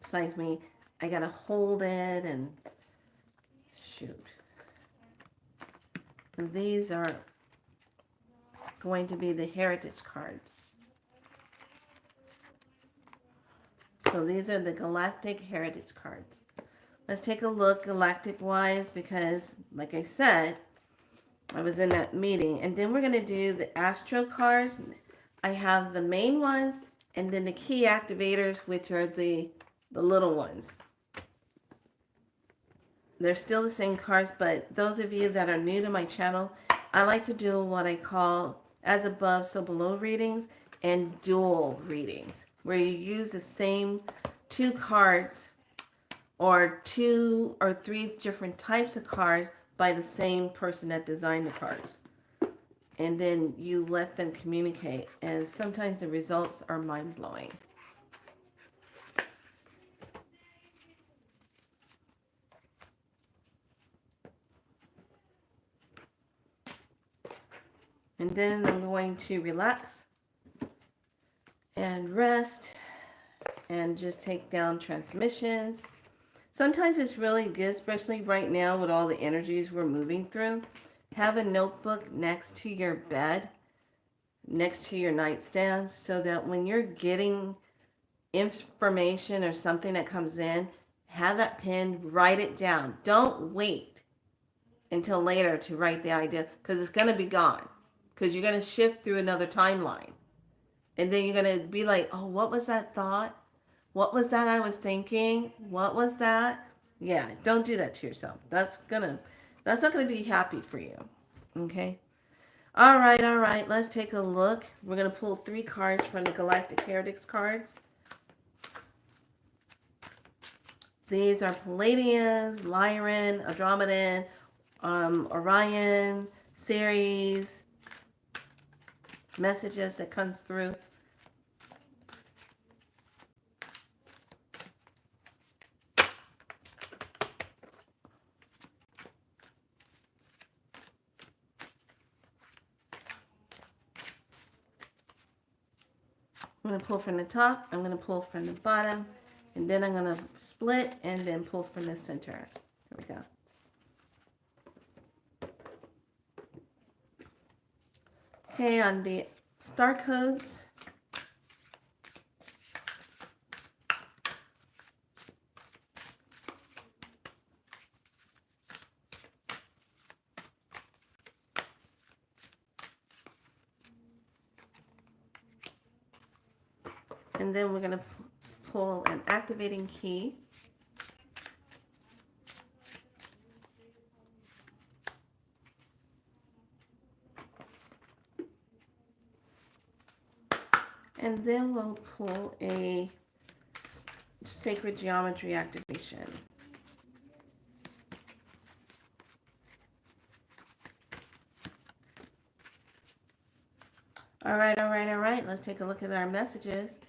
Besides me, I got to hold it and shoot. And these are going to be the heritage cards. So these are the galactic heritage cards. Let's take a look galactic wise because, like I said, I was in that meeting. And then we're going to do the astro cards. I have the main ones and then the key activators, which are the little ones. They're still the same cards, but those of you that are new to my channel, I like to do what I call as above, so below readings and dual readings, where you use the same 2 cards or 2 or 3 different types of cards by the same person that designed the cards. And then you let them communicate. And sometimes the results are mind-blowing. And then I'm going to relax and rest and just take down transmissions. Sometimes it's really good, especially right now with all the energies we're moving through. Have a notebook next to your bed, next to your nightstand, so that when you're getting information or something that comes in, have that pen, write it down. Don't wait until later to write the idea because it's going to be gone. Because you're going to shift through another timeline. And then you're going to be like, oh, what was that thought? What was that I was thinking? What was that? Yeah, don't do that to yourself. That's not gonna be happy for you. Okay? All right. Let's take a look. We're gonna pull 3 cards from the Galactic Heritage cards. These are Palladians, Lyran, Andromedan, Orion, Ceres, messages that comes through. I'm going to pull from the top, I'm going to pull from the bottom, and then I'm going to split and then pull from the center. Here we go. Okay, on the star codes, And then we're going to pull an activating key. And then we'll pull a sacred geometry activation. All right. Let's take a look at our messages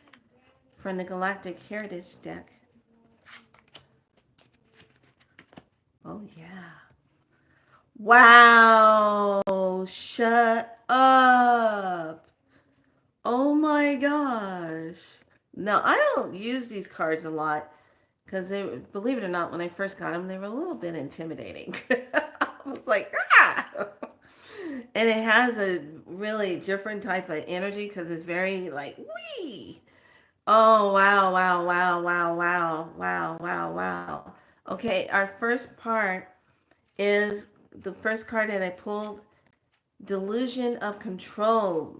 from the Galactic Heritage deck. Oh, yeah. Wow. Shut up. Oh, my gosh. No, I don't use these cards a lot because they, believe it or not, when I first got them, they were a little bit intimidating. I was like, ah. And it has a really different type of energy because it's very like, wee. Oh, wow. Okay, our first part is the first card that I pulled, Delusion of Control,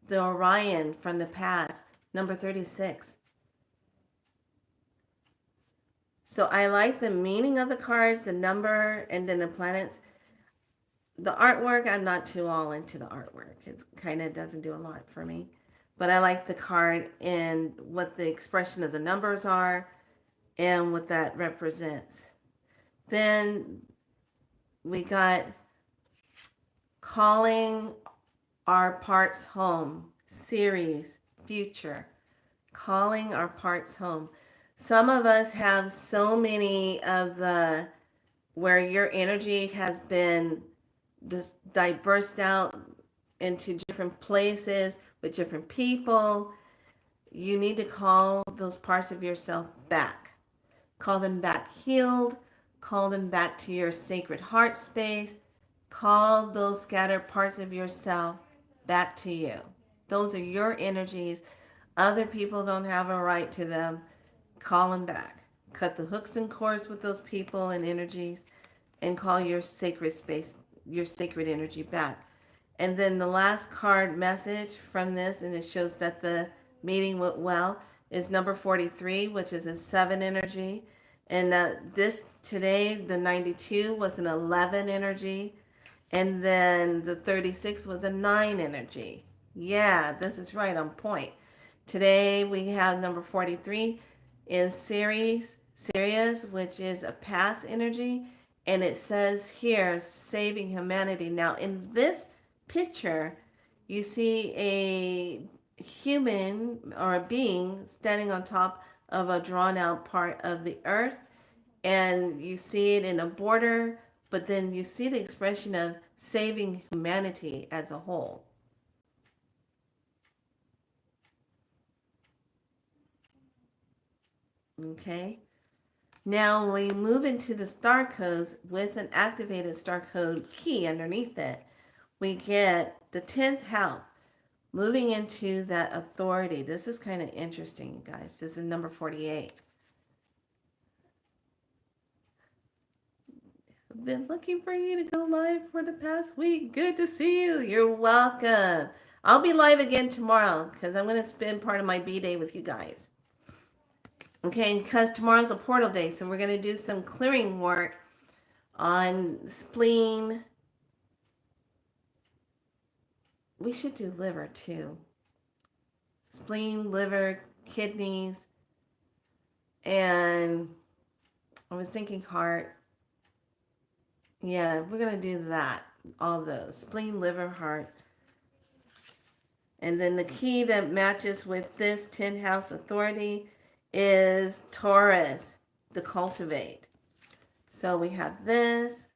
the Orion from the past, number 36. So I like the meaning of the cards, the number, and then the planets. The artwork, I'm not too all into the artwork. It kind of doesn't do a lot for me. But I like the card and what the expression of the numbers are and what that represents. Then we got Calling Our Parts Home, series, future. Calling our parts home. Some of us have so many of the, where your energy has been dispersed out into different places with different people. You need to call those parts of yourself back. Call them back healed. Call them back to your sacred heart space. Call those scattered parts of yourself back to you. Those are your energies. Other people don't have a right to them. Call them back. Cut the hooks and cords with those people and energies and call your sacred space, your sacred energy back. And then the last card message from this, and it shows that the meeting went well, is number 43, which is a 7 energy. And this today, the 92 was an 11 energy. And then the 36 was a 9 energy. Yeah, this is right on point. Today we have number 43 in Sirius, which is a past energy. And it says here, saving humanity. Now, in this picture, you see a human or a being standing on top of a drawn out part of the earth. And you see it in a border, but then you see the expression of saving humanity as a whole. Okay. Now we move into the star codes with an activated star code key underneath it. We get the 10th house, moving into that authority. This is kind of interesting, guys. This is number 48. I've been looking for you to go live for the past week. Good to see you. You're welcome. I'll be live again tomorrow because I'm going to spend part of my B-Day with you guys. Okay, because tomorrow's a portal day, so we're going to do some clearing work on spleen. We should do liver too. Spleen, liver, kidneys, and I was thinking heart. Yeah, we're going to do that. All those. Spleen, liver, heart. And then the key that matches with this 10th house authority is Taurus, the cultivate. So we have this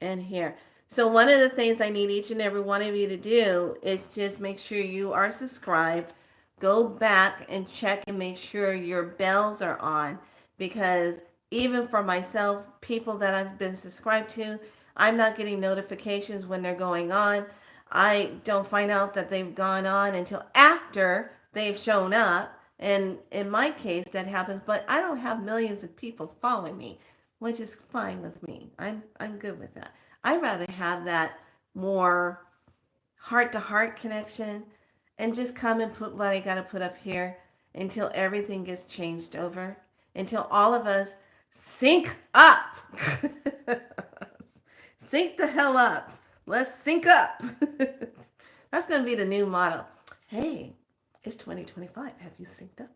and here. So one of the things I need each and every one of you to do is just make sure you are subscribed. Go back and check and make sure your bells are on, because even for myself, people that I've been subscribed to, I'm not getting notifications when they're going on. I don't find out that they've gone on until after they've shown up. And in my case, that happens, but I don't have millions of people following me, which is fine with me. I'm good with that. I'd rather have that more heart-to-heart connection and just come and put what I got to put up here until everything gets changed over, until all of us sync up. Sync the hell up. Let's sync up. That's going to be the new motto. Hey, it's 2025. Have you synced up?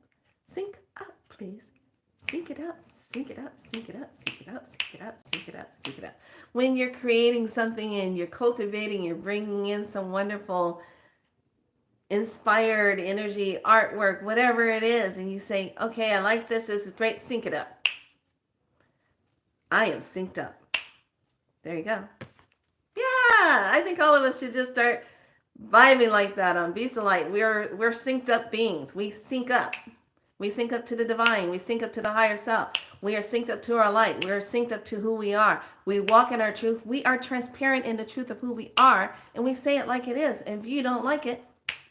Sync up, please. Sync it up, sync it up, sync it up, sync it up, sync it up, sync it up, sync it up. When you're creating something and you're cultivating, you're bringing in some wonderful inspired energy, artwork, whatever it is, and you say, okay, I like this is great, sync it up. I am synced up. There you go. Yeah, I think all of us should just start vibing like that on Visa Light. We're synced up beings. We sync up. We sync up to the divine. We sync up to the higher self. We are synced up to our light. We are synced up to who we are. We walk in our truth. We are transparent in the truth of who we are, and we say it like it is. And if you don't like it,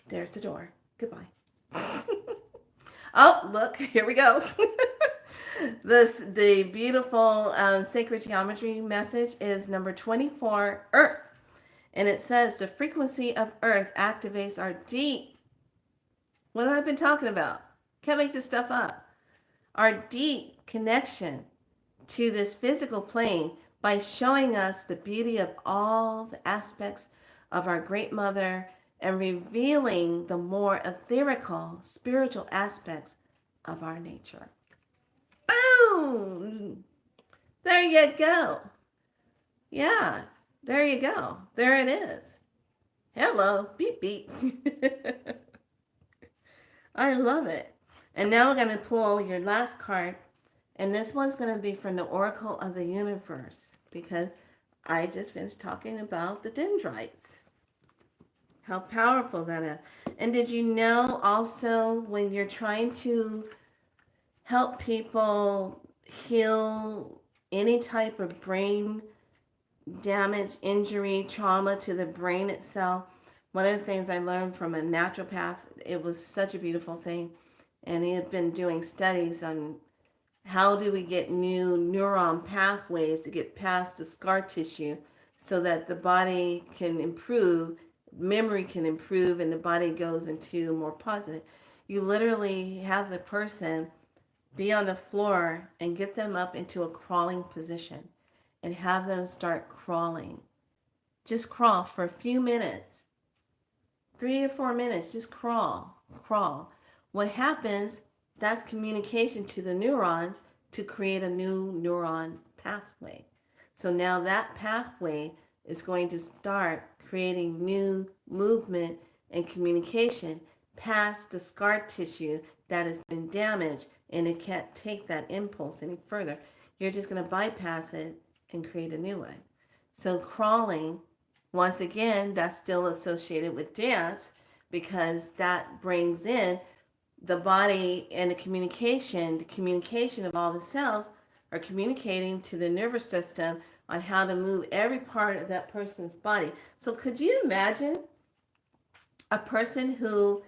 there's the door. Goodbye. Oh, look, here we go. The beautiful sacred geometry message is number 24, Earth. And it says the frequency of Earth activates our deep. What have I been talking about? Can't make this stuff up. Our deep connection to this physical plane by showing us the beauty of all the aspects of our great mother and revealing the more etherical, spiritual aspects of our nature. Boom! There you go. Yeah, there you go. There it is. Hello, beep beep. I love it. And now we're going to pull your last card. And this one's going to be from the Oracle of the Universe, because I just finished talking about the dendrites. How powerful that is. And did you know also when you're trying to help people heal any type of brain damage, injury, trauma to the brain itself, one of the things I learned from a naturopath, it was such a beautiful thing. And he had been doing studies on how do we get new neuron pathways to get past the scar tissue so that the body can improve, memory can improve, and the body goes into more positive. You literally have the person be on the floor and get them up into a crawling position and have them start crawling. Just crawl for a few minutes, 3 or 4 minutes, just crawl. What happens, that's communication to the neurons to create a new neuron pathway. So now that pathway is going to start creating new movement and communication past the scar tissue that has been damaged, and it can't take that impulse any further. You're just going to bypass it and create a new one. So crawling, once again, that's still associated with dance, because that brings in the body and the communication of all the cells are communicating to the nervous system on how to move every part of that person's body. So could you imagine a person who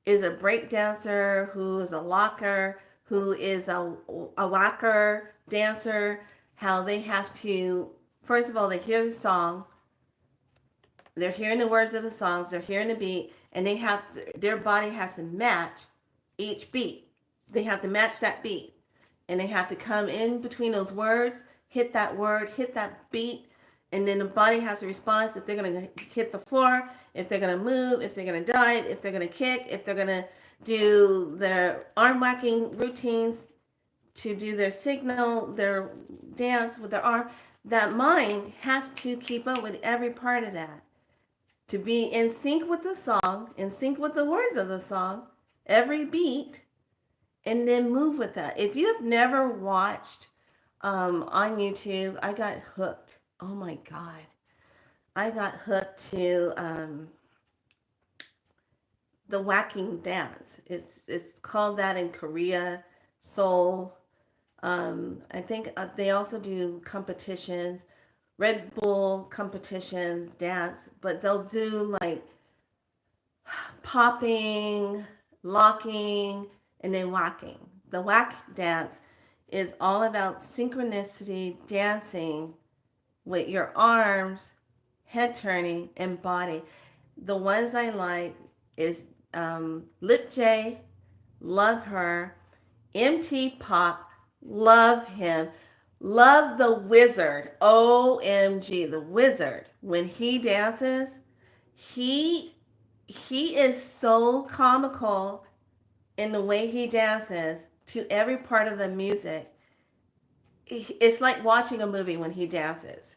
is a break dancer, who is a locker, who is a whacker dancer, how they have to, first of all, they hear the song, they're hearing the words of the songs, they're hearing the beat, and they have their body has to match each beat. They have to match that beat, and they have to come in between those words, hit that word, hit that beat, and then the body has to respond if they're going to hit the floor, if they're going to move, if they're going to dive, if they're going to kick, if they're going to do their arm whacking routines, to do their signal, their dance with their arm. That mind has to keep up with every part of that, to be in sync with the song, in sync with the words of the song, every beat, and then move with that. If you have never watched on YouTube, I got hooked. Oh my God. I got hooked to the whacking dance. It's called that in Korea, Seoul. I think they also do competitions, Red Bull competitions, dance, but they'll do like popping, locking, and then whacking. The whack dance is all about synchronicity, dancing with your arms, head turning, and body. The ones I like is Lip J, love her. MT Pop, love him. Love the Wizard. OMG, the Wizard. When he dances, he he is so comical in the way he dances to every part of the music. It's like watching a movie when he dances.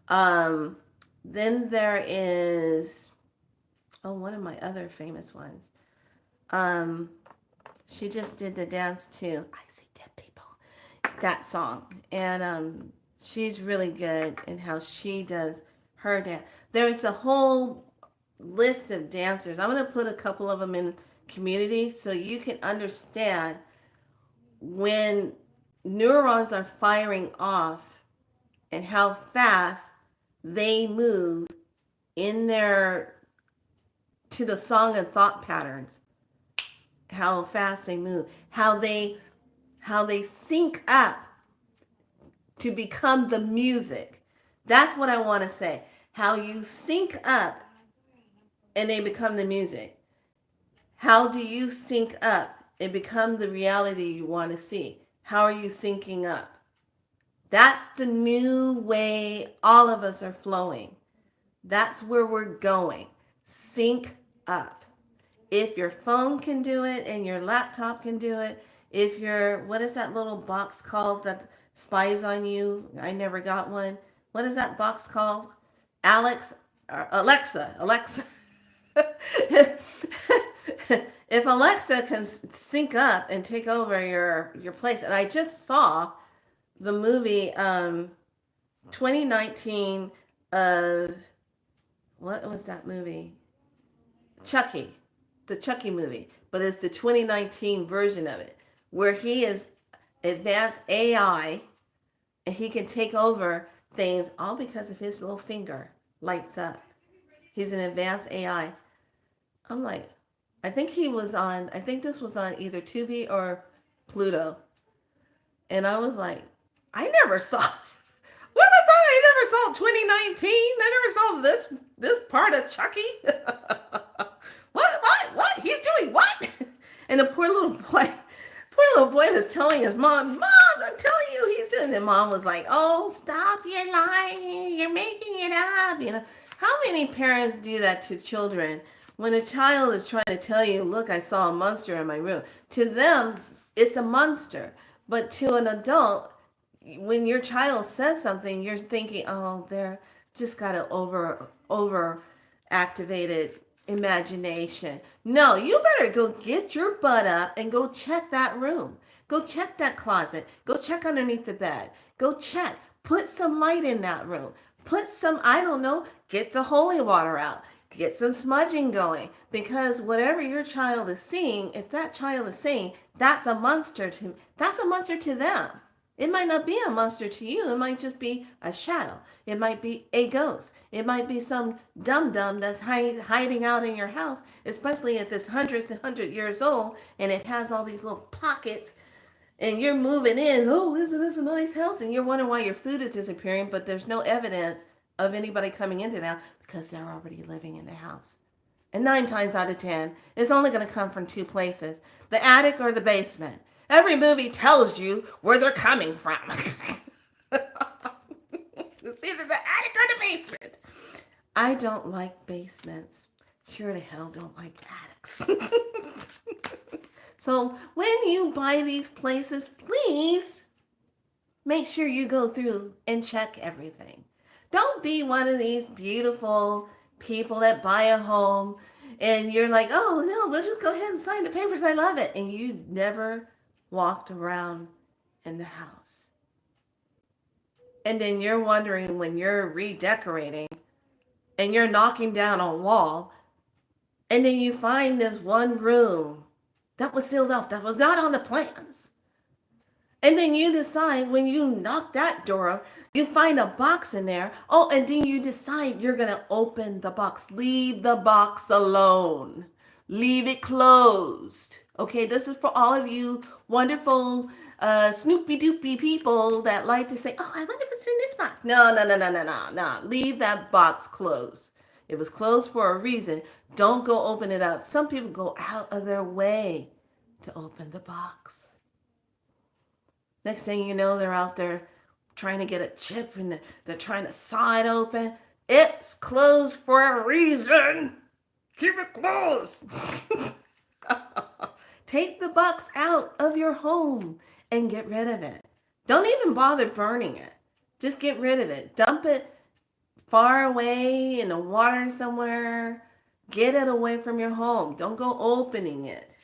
Um, then there is, oh, one of my other famous ones. Um, she just did the dance to I See Dead People, that song. And she's really good in how she does her dance. There's a whole list of dancers. I'm going to put a couple of them in community so you can understand when neurons are firing off and how fast they move in their to the song and thought patterns, how fast they move, how they sync up to become the music. That's what I want to say. How you sync up and they become the music. How do you sync up and become the reality you want to see? How are you syncing up? That's the new way all of us are flowing. That's where we're going. Sync up. If your phone can do it and your laptop can do it, if your, what is that little box called that spies on you? I never got one. What is that box called? Alexa. If Alexa can sync up and take over your place, and I just saw the movie 2019 of, what was that movie? Chucky, the Chucky movie, but it's the 2019 version of it, where he is advanced AI and he can take over things all because of his little finger lights up. He's an advanced AI. I'm like, I think this was on either Tubi or Pluto. And I was like, I never saw, what was that? I never saw 2019. I never saw this part of Chucky. What? He's doing what? And the poor little boy was telling his mom, I'm telling you, he's doing it. And mom was like, oh, stop, you're lying. You're making it up. How many parents do that to children? When a child is trying to tell you, look, I saw a monster in my room. To them, it's a monster. But to an adult, when your child says something, you're thinking, oh, they're just got an over activated imagination. No, you better go get your butt up and go check that room. Go check that closet. Go check underneath the bed. Go check. Put some light in that room. Put some, I don't know, get the holy water out. Get some smudging going, because whatever your child is seeing, if that child is saying that's a monster to them. It might not be a monster to you. It might just be a shadow. It might be a ghost. It might be some dum-dum that's hiding out in your house, especially if it's hundred years old and it has all these little pockets and you're moving in. Oh, isn't this a nice house? And you're wondering why your food is disappearing, but there's no evidence of anybody coming into now because they're already living in the house. And 9 times out of 10, it's only going to come from 2 places, the attic or the basement. Every movie tells you where they're coming from. It's either the attic or the basement. I don't like basements. Sure to hell don't like attics. So when you buy these places, please make sure you go through and check everything. Don't be one of these beautiful people that buy a home and you're like, oh, no, we'll just go ahead and sign the papers. I love it. And you never walked around in the house. And then you're wondering when you're redecorating and you're knocking down a wall and then you find this one room that was sealed off, that was not on the plans. And then you decide when you knock that door, you find a box in there. Oh, and then you decide you're going to open the box. Leave the box alone. Leave it closed. Okay, this is for all of you wonderful snoopy doopy people that like to say, oh, I wonder what's in this box. No. Leave that box closed. It was closed for a reason. Don't go open it up. Some people go out of their way to open the box. Next thing you know, they're out there trying to get a chip and they're trying to saw it open. It's closed for a reason. Keep it closed. Take the box out of your home and get rid of it. Don't even bother burning it. Just get rid of it. Dump it far away in the water somewhere. Get it away from your home. Don't go opening it.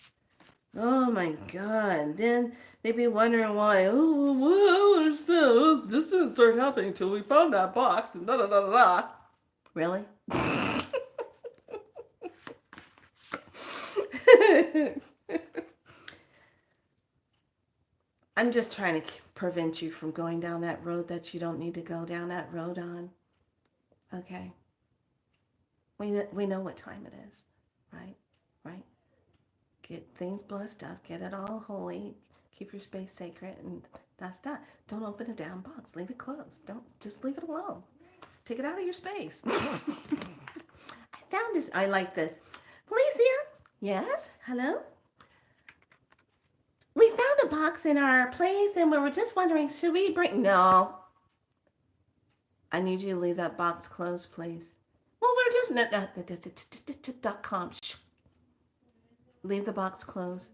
Oh my God. Then they'd be wondering why, oh, well, I don't understand. This didn't start happening until we found that box and da da da da. Really? I'm just trying to prevent you from going down that road that you don't need to go down that road on. Okay? We know what time it is, right? Right? Get things blessed up. Get it all holy. Keep your space sacred, and that's that. Don't open a damn box. Leave it closed. Don't just leave it alone. Take it out of your space. I found this. I like this. Felicia? Yes? Hello? We found a box in our place, and we were just wondering, should we bring... No. I need you to leave that box closed, please. Well, we're just... .com. Leave the box closed.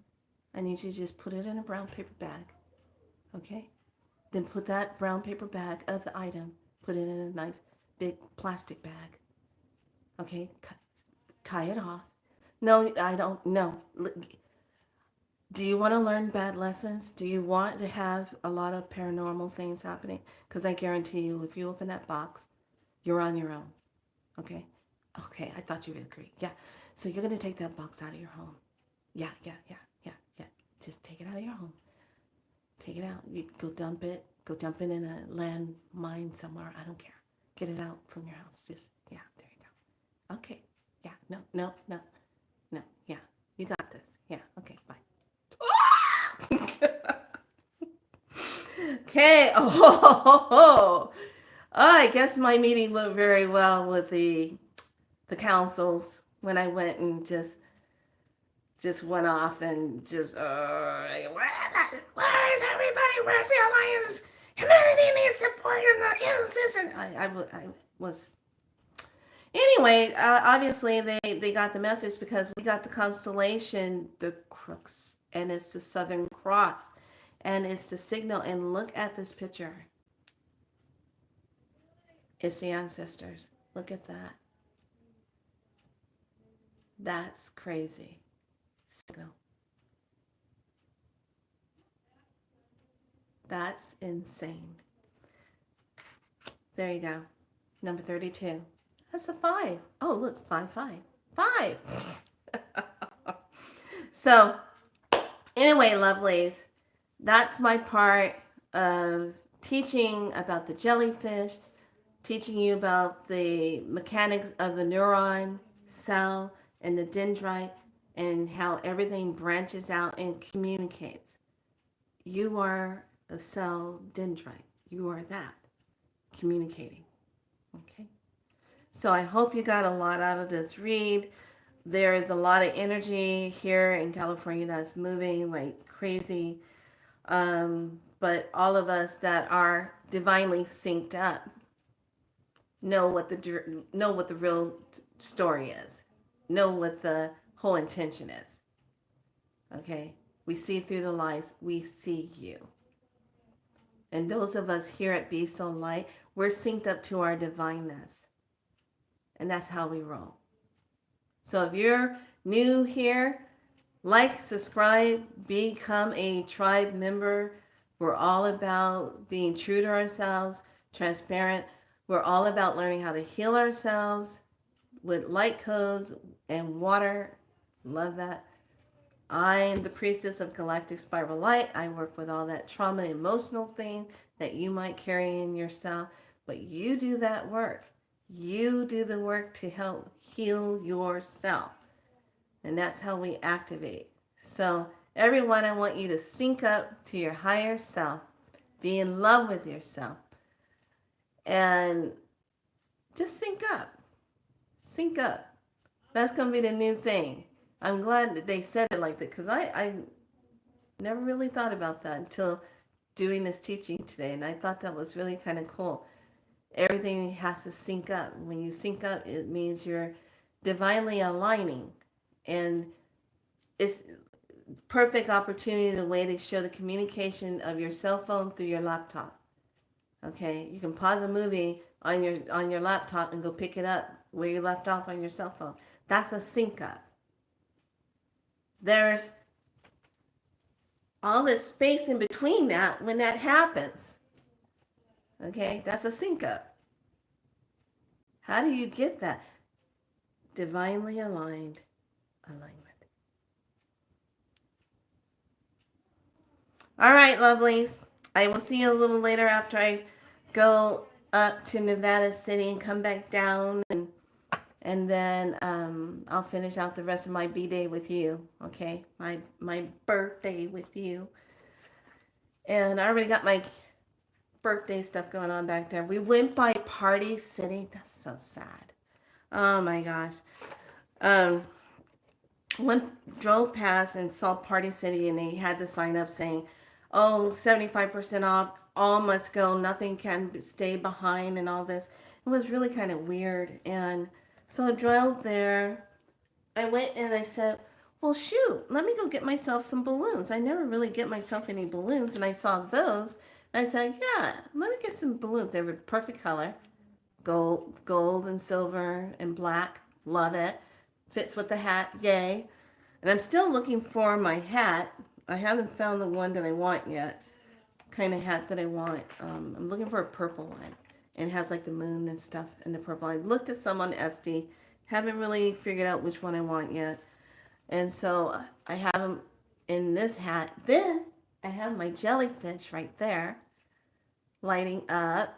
I need you to just put it in a brown paper bag. Okay? Then put that brown paper bag of the item, put it in a nice big plastic bag. Okay? Tie it off. No, I don't. No. Do you want to learn bad lessons? Do you want to have a lot of paranormal things happening? Because I guarantee you, if you open that box, you're on your own. Okay? Okay, I thought you would agree. Yeah. So you're going to take that box out of your home. Yeah. Just take it out of your home. Take it out. You go dump it. Go dump it in a landmine somewhere. I don't care. Get it out from your house. Just, yeah, there you go. Okay. Yeah, no. Yeah, you got this. Yeah, okay, bye. Okay. Oh, I guess my meeting went very well with the councils when I went and just went off and just, where is everybody? Where's the alliance? Humanity needs support in the innocent. I was... Anyway, obviously they got the message because we got the constellation, the Crux, and it's the Southern Cross, and it's the signal. And look at this picture. It's the ancestors. Look at that. That's crazy. Signal. That's insane. There you go. Number 32. That's a 5. Oh, look, 5. So, anyway, lovelies, that's my part of teaching about the jellyfish, teaching you about the mechanics of the neuron, cell, and the dendrite, and how everything branches out and communicates. You are a cell dendrite. You are that, communicating. Okay? So I hope you got a lot out of this read. There is a lot of energy here in California that's moving like crazy. But all of us that are divinely synced up know what the real story is. Know what the whole intention is. Okay? We see through the lies. We see you. And those of us here at Be So Light, we're synced up to our divineness. And that's how we roll. So if you're new here, like, subscribe, become a tribe member. We're all about being true to ourselves, transparent. We're all about learning how to heal ourselves with light codes and water. Love that. I am the priestess of galactic spiral light. I work with all that trauma, emotional thing that you might carry in yourself. But you do that work. You do the work to help heal yourself. And that's how we activate. So everyone, I want you to sync up to your higher self. Be in love with yourself. And just sync up. Sync up. That's going to be the new thing. I'm glad that they said it like that because I never really thought about that until doing this teaching today. And I thought that was really kind of cool. Everything has to sync up. When you sync up, it means you're divinely aligning. And it's perfect opportunity, the way they show the communication of your cell phone through your laptop. Okay, you can pause a movie on your laptop and go pick it up where you left off on your cell phone. That's a sync up. There's all this space in between that when that happens. Okay, that's a sync up. How do you get that? Divinely aligned alignment. All right, lovelies. I will see you a little later after I go up to Nevada City and come back down, and then I'll finish out the rest of my B-Day with you, okay? My birthday with you. And I already got my birthday stuff going on back there. We went by Party City. That's so sad. Oh my gosh. Drove past and saw Party City, and they had the sign up saying, oh, 75% off, all must go, nothing can stay behind, and all this. It was really kind of weird. And so I drove there. I went and I said, well, shoot, let me go get myself some balloons. I never really get myself any balloons. And I saw those. And I said, yeah, let me get some balloons. They were perfect color. Gold and silver and black. Love it. Fits with the hat. Yay. And I'm still looking for my hat. I haven't found the one that I want yet. Kind of hat that I want. I'm looking for a purple one. And it has like the moon and stuff in the purple. I looked at some on Etsy. Haven't really figured out which one I want yet. And so I have them in this hat. Then I have my jellyfish right there. Lighting up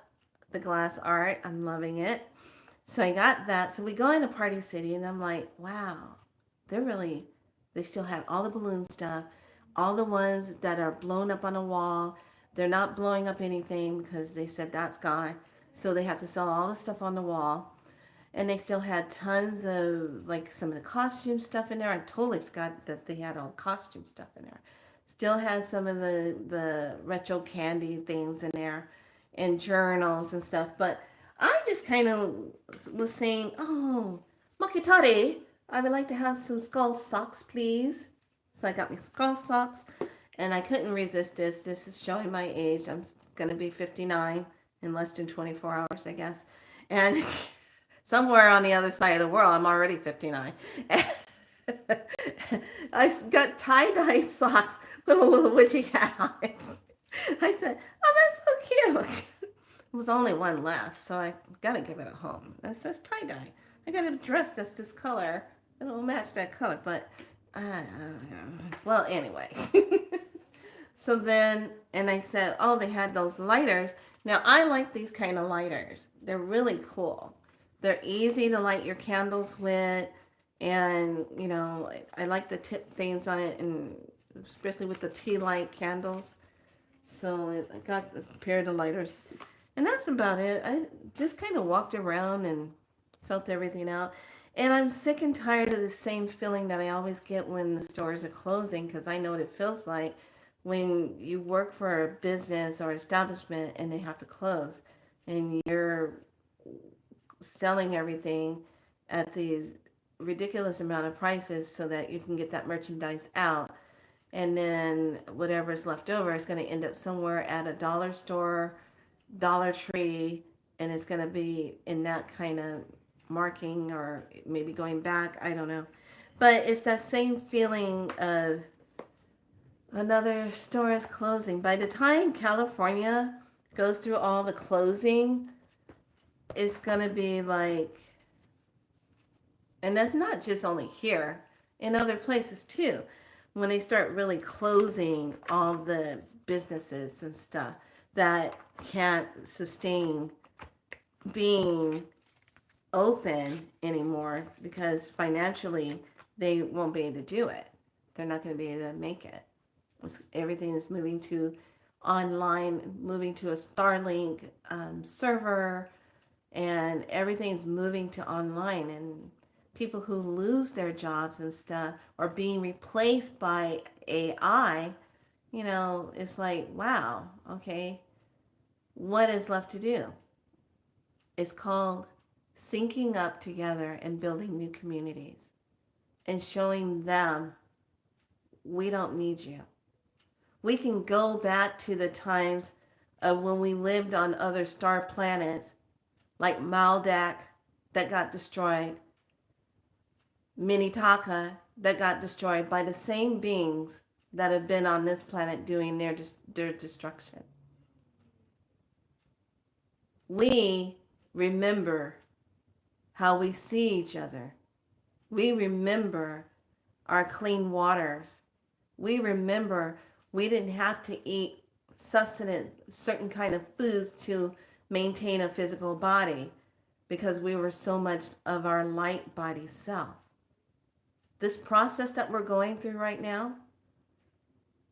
the glass art. I'm loving it. So I got that. So we go into Party City and I'm like, wow. They still have all the balloon stuff. All the ones that are blown up on a wall. They're not blowing up anything because they said that's gone. So they have to sell all the stuff on the wall. And they still had tons of, like, some of the costume stuff in there. I totally forgot that they had all costume stuff in there. Still had some of the retro candy things in there and journals and stuff. But I just kind of was saying, oh, Makitari, I would like to have some skull socks, please. So I got me skull socks. And I couldn't resist this. This is showing my age. I'm going to be 59 in less than 24 hours, I guess. And somewhere on the other side of the world, I'm already 59. I got tie-dye socks with a little witchy hat on it. I said, oh, that's so cute. There was only one left, so I got to give it a home. It says tie-dye. I got a dress that's this color. It'll match that color, but well, anyway. So then, and I said, oh, they had those lighters. Now, I like these kind of lighters. They're really cool. They're easy to light your candles with. And, you know, I like the tip things on it, and especially with the tea light candles. So I got a pair of the lighters. And that's about it. I just kind of walked around and felt everything out. And I'm sick and tired of the same feeling that I always get when the stores are closing, because I know what it feels like when you work for a business or establishment and they have to close and you're selling everything at these ridiculous amount of prices so that you can get that merchandise out. And then whatever's left over is going to end up somewhere at a dollar store, Dollar Tree, and it's going to be in that kind of marking or maybe going back. I don't know. But it's that same feeling of another store is closing. By the time California goes through all the closing, it's going to be like, and that's not just only here, in other places too, when they start really closing all the businesses and stuff that can't sustain being open anymore because financially they won't be able to do it. They're not going to be able to make it. Everything is moving to online, moving to a Starlink server, and everything's moving to online, and people who lose their jobs and stuff are being replaced by AI, it's like, wow, okay, what is left to do? It's called syncing up together and building new communities and showing them we don't need you. We can go back to the times of when we lived on other star planets like Maldak that got destroyed, Minitaka that got destroyed by the same beings that have been on this planet doing their destruction. We remember how we see each other. We remember our clean waters. We remember we didn't have to eat sustenance, certain kind of foods to maintain a physical body because we were so much of our light body self. This process that we're going through right now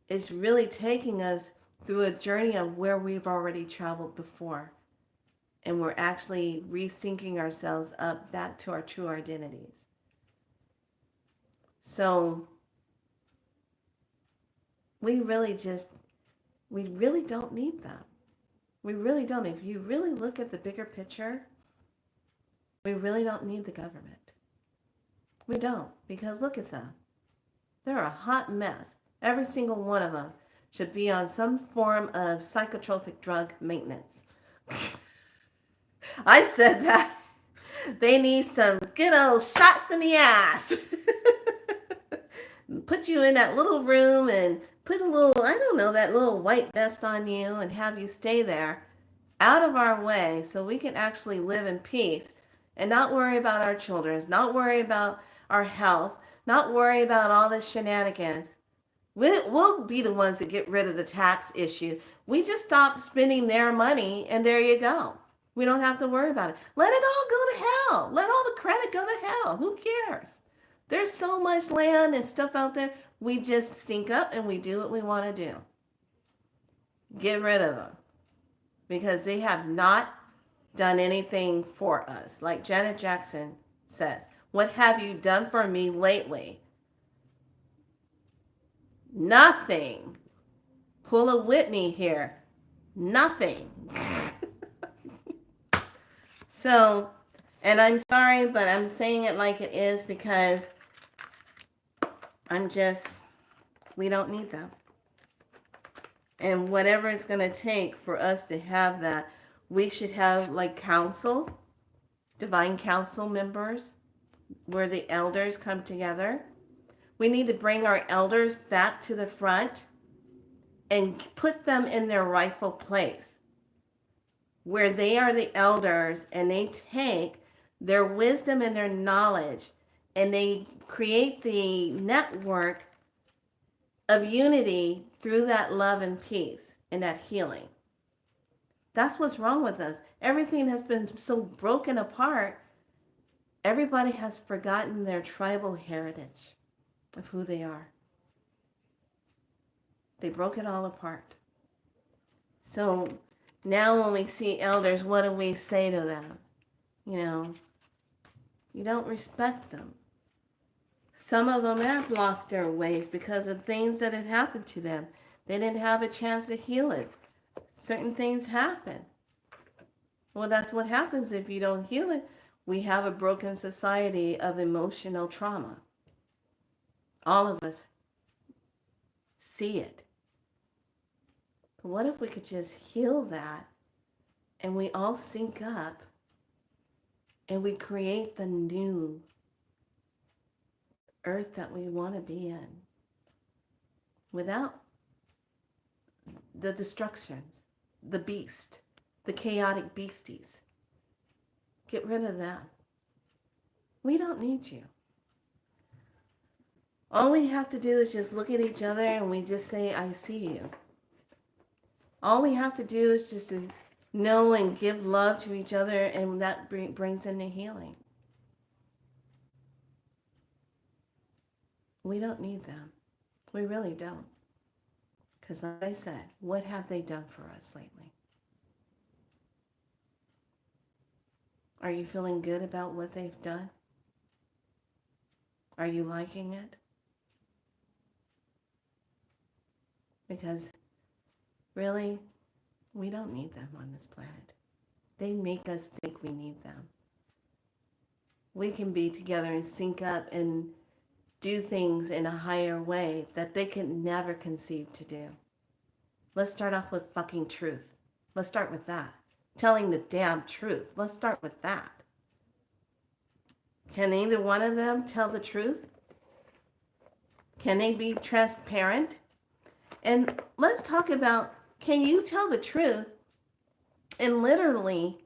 is really taking us through a journey of where we've already traveled before. And we're actually resyncing ourselves up back to our true identities. So we really don't need them. We really don't. If you really look at the bigger picture, we really don't need the government. We don't, because look at them. They're a hot mess. Every single one of them should be on some form of psychotropic drug maintenance. I said that. They need some good old shots in the ass. Put you in that little room and put a little, I don't know, that little white vest on you and have you stay there out of our way so we can actually live in peace and not worry about our children, not worry about our health, not worry about all this shenanigans. We'll be the ones that get rid of the tax issue. We just stop spending their money and there you go. We don't have to worry about it. Let it all go to hell. Let all the credit go to hell. Who cares? There's so much land and stuff out there. We just sync up and we do what we want to do. Get rid of them. Because they have not done anything for us. Like Janet Jackson says, what have you done for me lately? Nothing. Pull a Whitney here. Nothing. So, and I'm sorry, but I'm saying it like it is because we don't need them. And whatever it's going to take for us to have that, we should have like council, divine council members, where the elders come together. We need to bring our elders back to the front and put them in their rightful place, where they are the elders and they take their wisdom and their knowledge and they create the network of unity through that love and peace and that healing. That's what's wrong with us. Everything has been so broken apart. Everybody has forgotten their tribal heritage of who they are. They broke it all apart. So now when we see elders, what do we say to them? You don't respect them. Some of them have lost their ways because of things that had happened to them. They didn't have a chance to heal it. Certain things happen. Well, that's what happens if you don't heal it. We have a broken society of emotional trauma. All of us see it. But what if we could just heal that and we all sync up and we create the new earth that we want to be in without the destructions, the beast, the chaotic beasties. Get rid of them. We don't need you. All we have to do is just look at each other and we just say, I see you. All we have to do is just to know and give love to each other, and that brings in the healing. We don't need them. We really don't. Because like I said, what have they done for us lately? Are you feeling good about what they've done? Are you liking it? Because really, we don't need them on this planet. They make us think we need them. We can be together and sync up and do things in a higher way that they could never conceive to do. Let's start off with fucking truth. Let's start with that. Telling the damn truth. Let's start with that. Can either one of them tell the truth? Can they be transparent? And let's talk about, can you tell the truth and literally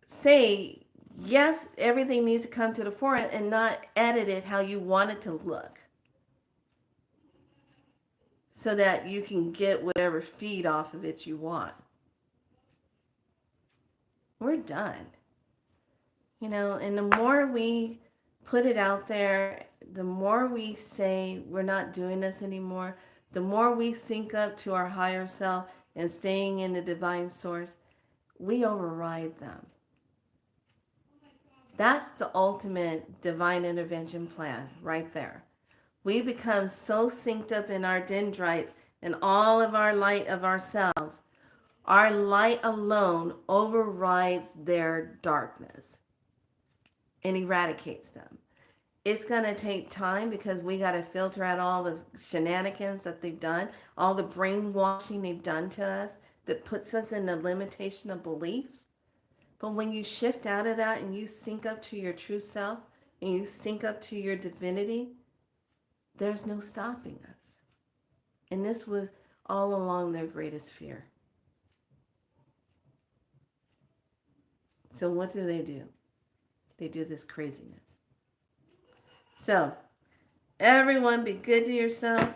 say, yes, everything needs to come to the forefront and not edit it how you want it to look so that you can get whatever feed off of it you want. We're done. And the more we put it out there, the more we say we're not doing this anymore, the more we sync up to our higher self and staying in the divine source, we override them. That's the ultimate divine intervention plan right there. We become so synced up in our dendrites and all of our light of ourselves. Our light alone overrides their darkness and eradicates them. It's going to take time because we got to filter out all the shenanigans that they've done, all the brainwashing they've done to us that puts us in the limitation of beliefs. But when you shift out of that and you sync up to your true self and you sync up to your divinity, there's no stopping us. And this was all along their greatest fear. So what do? They do this craziness. So, everyone, be good to yourself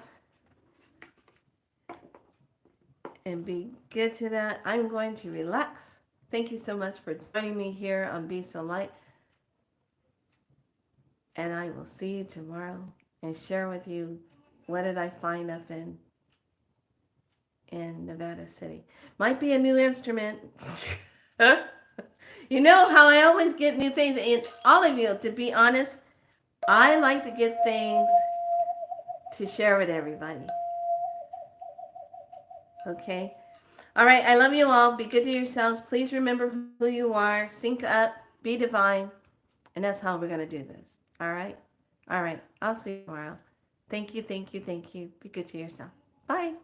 and be good to that. I'm going to relax. Thank you so much for joining me here on Be So Light. And I will see you tomorrow and share with you what did I find up in Nevada City. Might be a new instrument. You know how I always get new things. And all of you, to be honest, I like to get things to share with everybody. Okay? All right, I love you all. Be good to yourselves. Please remember who you are. Sync up. Be divine. And that's how we're going to do this. All right? All right. I'll see you tomorrow. Thank you, thank you, thank you. Be good to yourself. Bye.